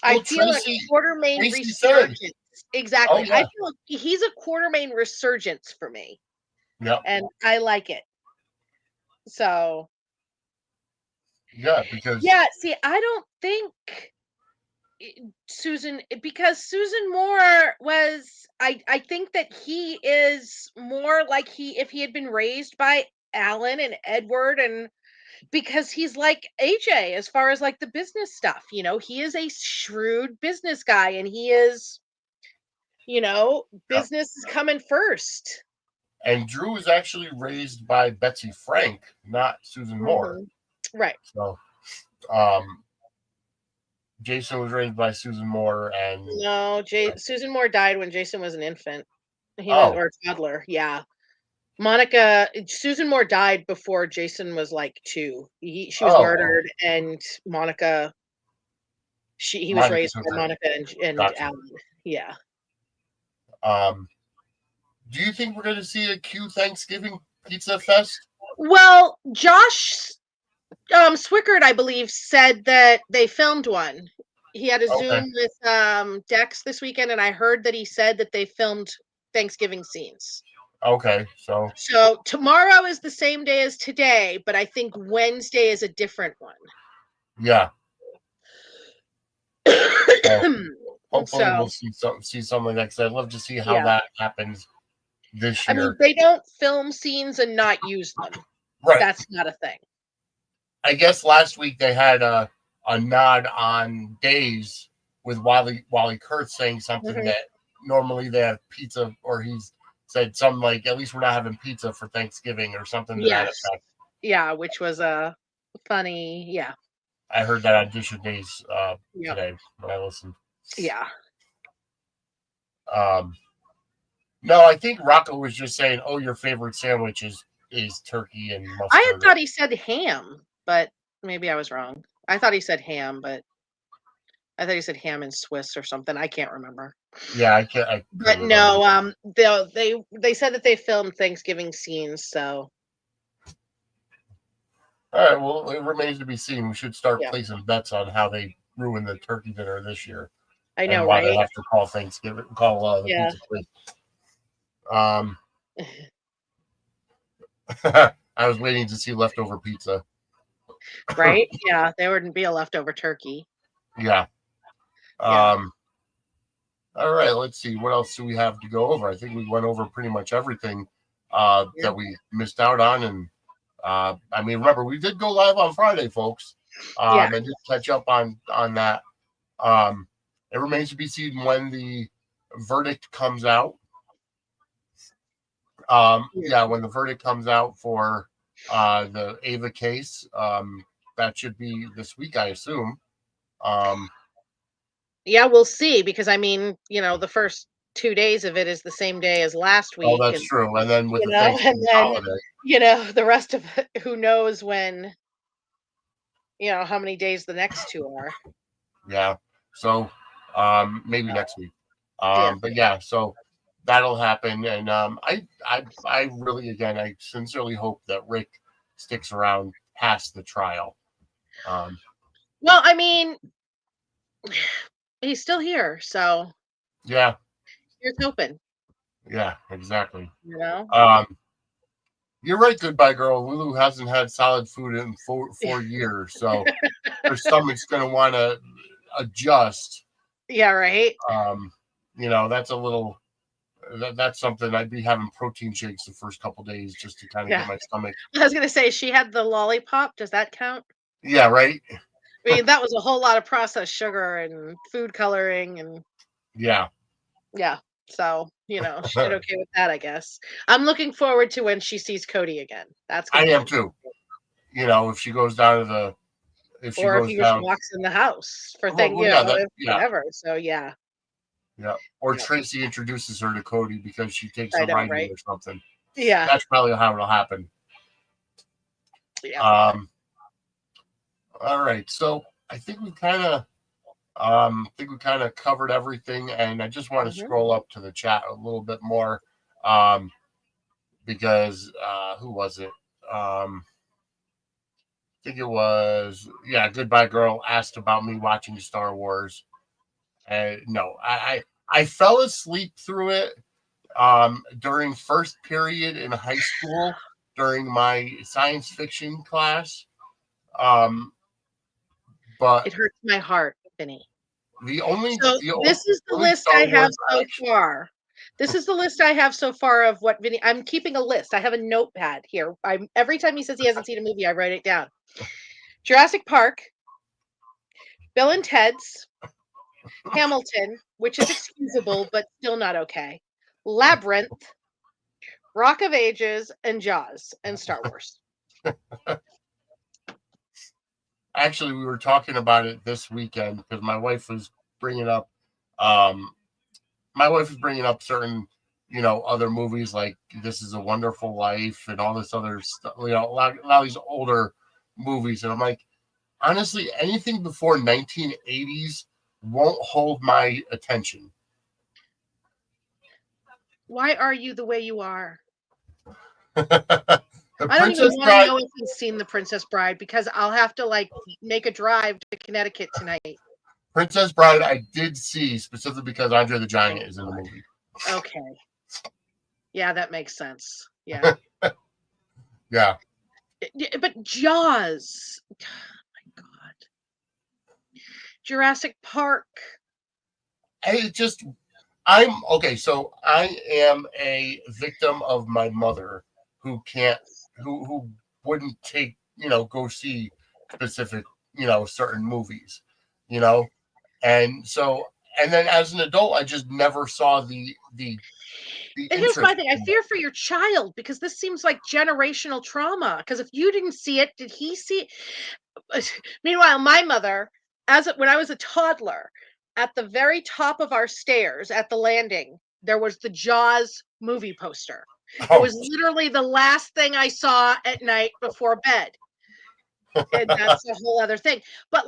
I feel Tracy, a Quartermain Tracy resurgence. said. Exactly. Oh, yeah. I feel like he's a Quartermain resurgence for me. Yeah. And I like it. So. Yeah, because. Yeah, see, I don't think because Susan Moore was I think that he is more like if he had been raised by Alan and Edward, and because he's like AJ as far as like the business stuff, he is a shrewd business guy, and he is business is coming first. And Drew was actually raised by Betsy Frank, not Susan Moore. Right. So Jason was raised by Susan Moore, and no, Susan Moore died when Jason was an infant. He was or a toddler. Yeah. Susan Moore died before Jason was like 2. She was murdered, and Monica. He was raised by Monica and Alan. Yeah. Do you think we're going to see a Q Thanksgiving Pizza Fest? Well, Josh Swickard, I believe, said that they filmed one. He had a Zoom with Dex this weekend, and I heard that he said that they filmed Thanksgiving scenes. Okay, so tomorrow is the same day as today, but I think Wednesday is a different one. Yeah. Hopefully we'll see something like that. I'd love to see how that happens this year. I mean, they don't film scenes and not use them. Right. That's not a thing. I guess last week they had a nod on Days with Wally Kurtz saying something that normally they have pizza, or he's said something like, at least we're not having pizza for Thanksgiving or something to that effect. Yeah, which was a funny, yeah. I heard that on Dish of Days today when I listened. Yeah. No, I think Rocco was just saying, "Oh, your favorite sandwich is turkey and mustard." I had thought he said ham, but maybe I was wrong. I thought he said ham, but I thought he said ham and Swiss or something. I can't remember. Yeah, I can't. But no, they said that they filmed Thanksgiving scenes, so. All right, well, it remains to be seen. We should start placing bets on how they ruin the turkey dinner this year. I know, and why right? They have to call Thanksgiving, the pizza place. I was waiting to see leftover pizza. Right? Yeah, there wouldn't be a leftover turkey. Yeah. Yeah. All right, let's see. What else do we have to go over? I think we went over pretty much everything Yeah. that we missed out on. And I mean, remember, we did go live on Friday, folks, Yeah. and just catch up on that. Um, it remains to be seen when the verdict comes out. Yeah. Yeah, when the verdict comes out for the Ava case, that should be this week, I assume. Um, Yeah, we'll see because I mean, the first 2 days of it is the same day as last oh, week that's and true. And then with the and Thanksgiving then, holiday, the rest of it, who knows when, how many days the next 2 are. yeah. So maybe So, next week. yeah. But yeah, so that'll happen. And I really, again, I sincerely hope that Rick sticks around past the trial. Um, Well, I mean, he's still here, so yeah, here's hoping, yeah, exactly. you know? Um, you're right, goodbye girl. Lulu hasn't had solid food in 4 years, so her stomach's going to want to adjust. Yeah, right? That's a little that's something I'd be having protein shakes the first couple days just to kind of Yeah. get my stomach. I was gonna say she had the lollipop, does that count? Yeah, right. I mean, that was a whole lot of processed sugar and food coloring and Yeah, yeah. So, she did okay with that, I guess. I'm looking forward to when she sees Cody again. That's I gonna be am interesting. too. If she goes down to if she Or if goes he just down, walks in the house for well, yeah, that, yeah, whatever. So yeah. yeah. Or Yeah. Tracy introduces her to Cody because she takes I her know, riding right? or something. Yeah. That's probably how it'll happen. Yeah. Um, all right, so I think we kind of covered everything, and I just want to Mhm. scroll up to the chat a little bit more, um, because who was it? I think it was, yeah, Goodbye Girl asked about me watching Star Wars. No, I fell asleep through it during first period in high school during my science fiction class. Um, but It hurts my heart, Vinny. the only So the this is the only list Star I have Wars I so actually far. This is the list I have so far of what Vinny. I'm keeping a list. I have a notepad here. Every time he says he hasn't seen a movie, I write it down. Jurassic Park, Bill and Ted's, Hamilton, which is excusable but still not okay. Labyrinth, Rock of Ages, and Jaws, and Star Wars. actually we were talking about it this weekend because bringing up um certain other movies like This Is a Wonderful Life and all this other stuff, a lot of these older movies, and I'm like, honestly, anything before 1980s won't hold my attention. Why are you the way you are? The I don't even Princess want to Bride. know if he's seen The Princess Bride because I'll have to make a drive to Connecticut tonight. Princess Bride, I did see specifically because Andre the Oh Giant is in the God. movie. Okay. Yeah, that makes sense. Yeah. Yeah, But Jaws. Oh my God. Jurassic Park. it just I'm okay. So I am a victim of my mother who can't, who wouldn't go see specific, certain movies, you know, and so and then as an adult, I just never saw the And here's my interest thing. I in them. fear for your child because this seems like generational trauma. Because if you didn't see it, did he see it? Meanwhile, my mother, when I was a toddler, at the very top of our stairs at the landing, there was the Jaws movie poster. It Oh, was literally the last thing I saw at night before bed. And that's a whole other thing. But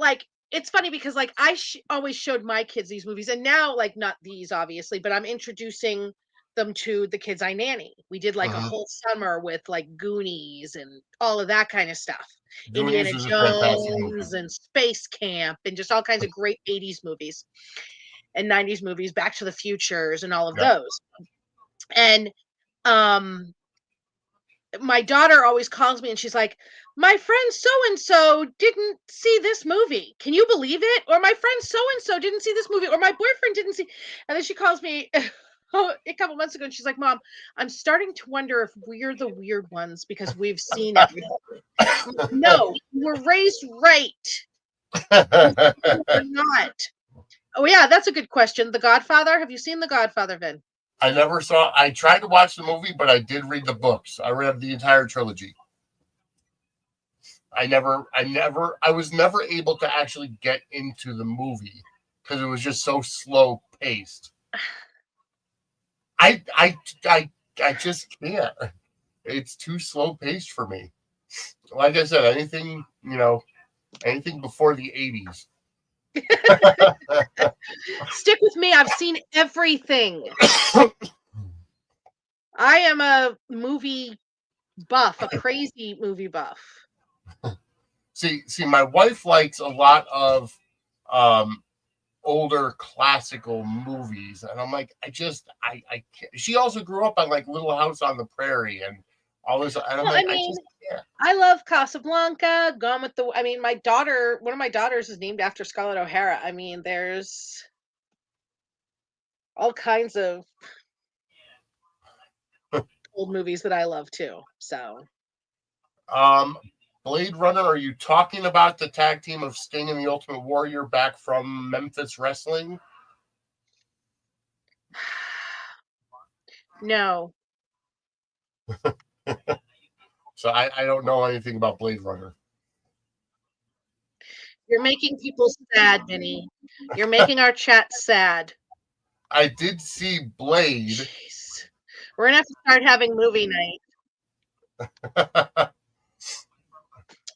it's funny because I always showed my kids these movies, and now not these obviously, but I'm introducing them to the kids I nanny. We did a mhm. whole summer with Goonies and all of that kind of stuff. Goonies Indiana is a fantastic movie. Jones and Space Camp and just all kinds of great 80s movies and 90s movies, Back to the Futures and all of Yeah, those. And um my daughter always calls me and she's like, my friend so and so didn't see this movie. Can you believe it? Or my friend so and so didn't see this movie. Or my boyfriend didn't see. And then she calls me a couple months ago and she's like, Mom, I'm starting to wonder if we're the weird ones because we've seen everything. No, you were raised right. We're not. Oh yeah, that's a good question. The Godfather. Have you seen The Godfather, Vin? I never saw. I tried to watch the movie, but I did read the books. I read the entire trilogy. I was never able to actually get into the movie because it was just so slow paced. I just can't. It's too slow paced for me. Like I said, anything before the 80s. Stick with me. I've seen everything. I am a movie buff, a crazy movie buff. See, my wife likes a lot of older classical movies, and I'm like, I can't. She also grew up on like Little House on the Prairie and all this, and I'm like, I just can't. I love Casablanca, Gone with the. I mean, one of my daughters is named after Scarlett O'Hara. I mean, there's all kinds of old movies that I love too. So, Blade Runner, are you talking about the tag team of Sting and the Ultimate Warrior back from Memphis Wrestling? no. So I don't know anything about Blade Runner. You're making people sad, Vinny. You're making our chat sad. I did see Blade. Jeez. We're gonna have to start having movie night.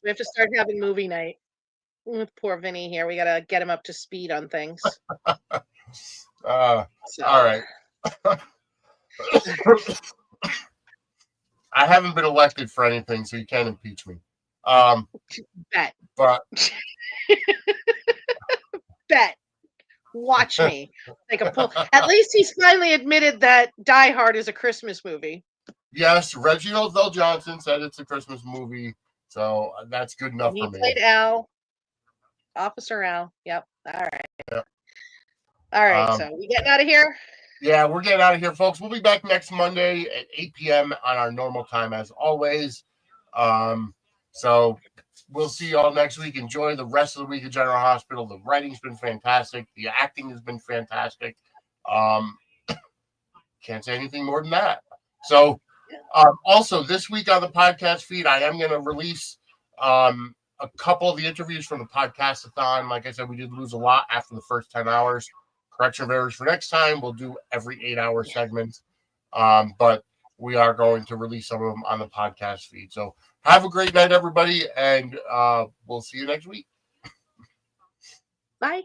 We have to start having movie night with poor Vinny here. We gotta get him up to speed on things. All right. I haven't been elected for anything, so you can't impeach me. Bet. But bet. Watch me. Take a pull. At least he's finally admitted that Die Hard is a Christmas movie. Yes, Reginald Bell Johnson said it's a Christmas movie, so that's good enough for me. He played Al, Officer Al. Yep. All right. Yep. All right. So we getting out of here? Yeah, we're getting out of here, folks. We'll be back next Monday at 8 p.m. on our normal time, as always. So we'll see you all next week. Enjoy the rest of the week at General Hospital. The writing's been fantastic. The acting has been fantastic. Can't say anything more than that. So also this week on the podcast feed, I am going to release a couple of the interviews from the podcast-a-thon. Like I said, we did lose a lot after the first 10 hours. Correction of errors for next time. We'll do every 8-hour segment. But we are going to release some of them on the podcast feed. So have a great night, everybody, and we'll see you next week. Bye.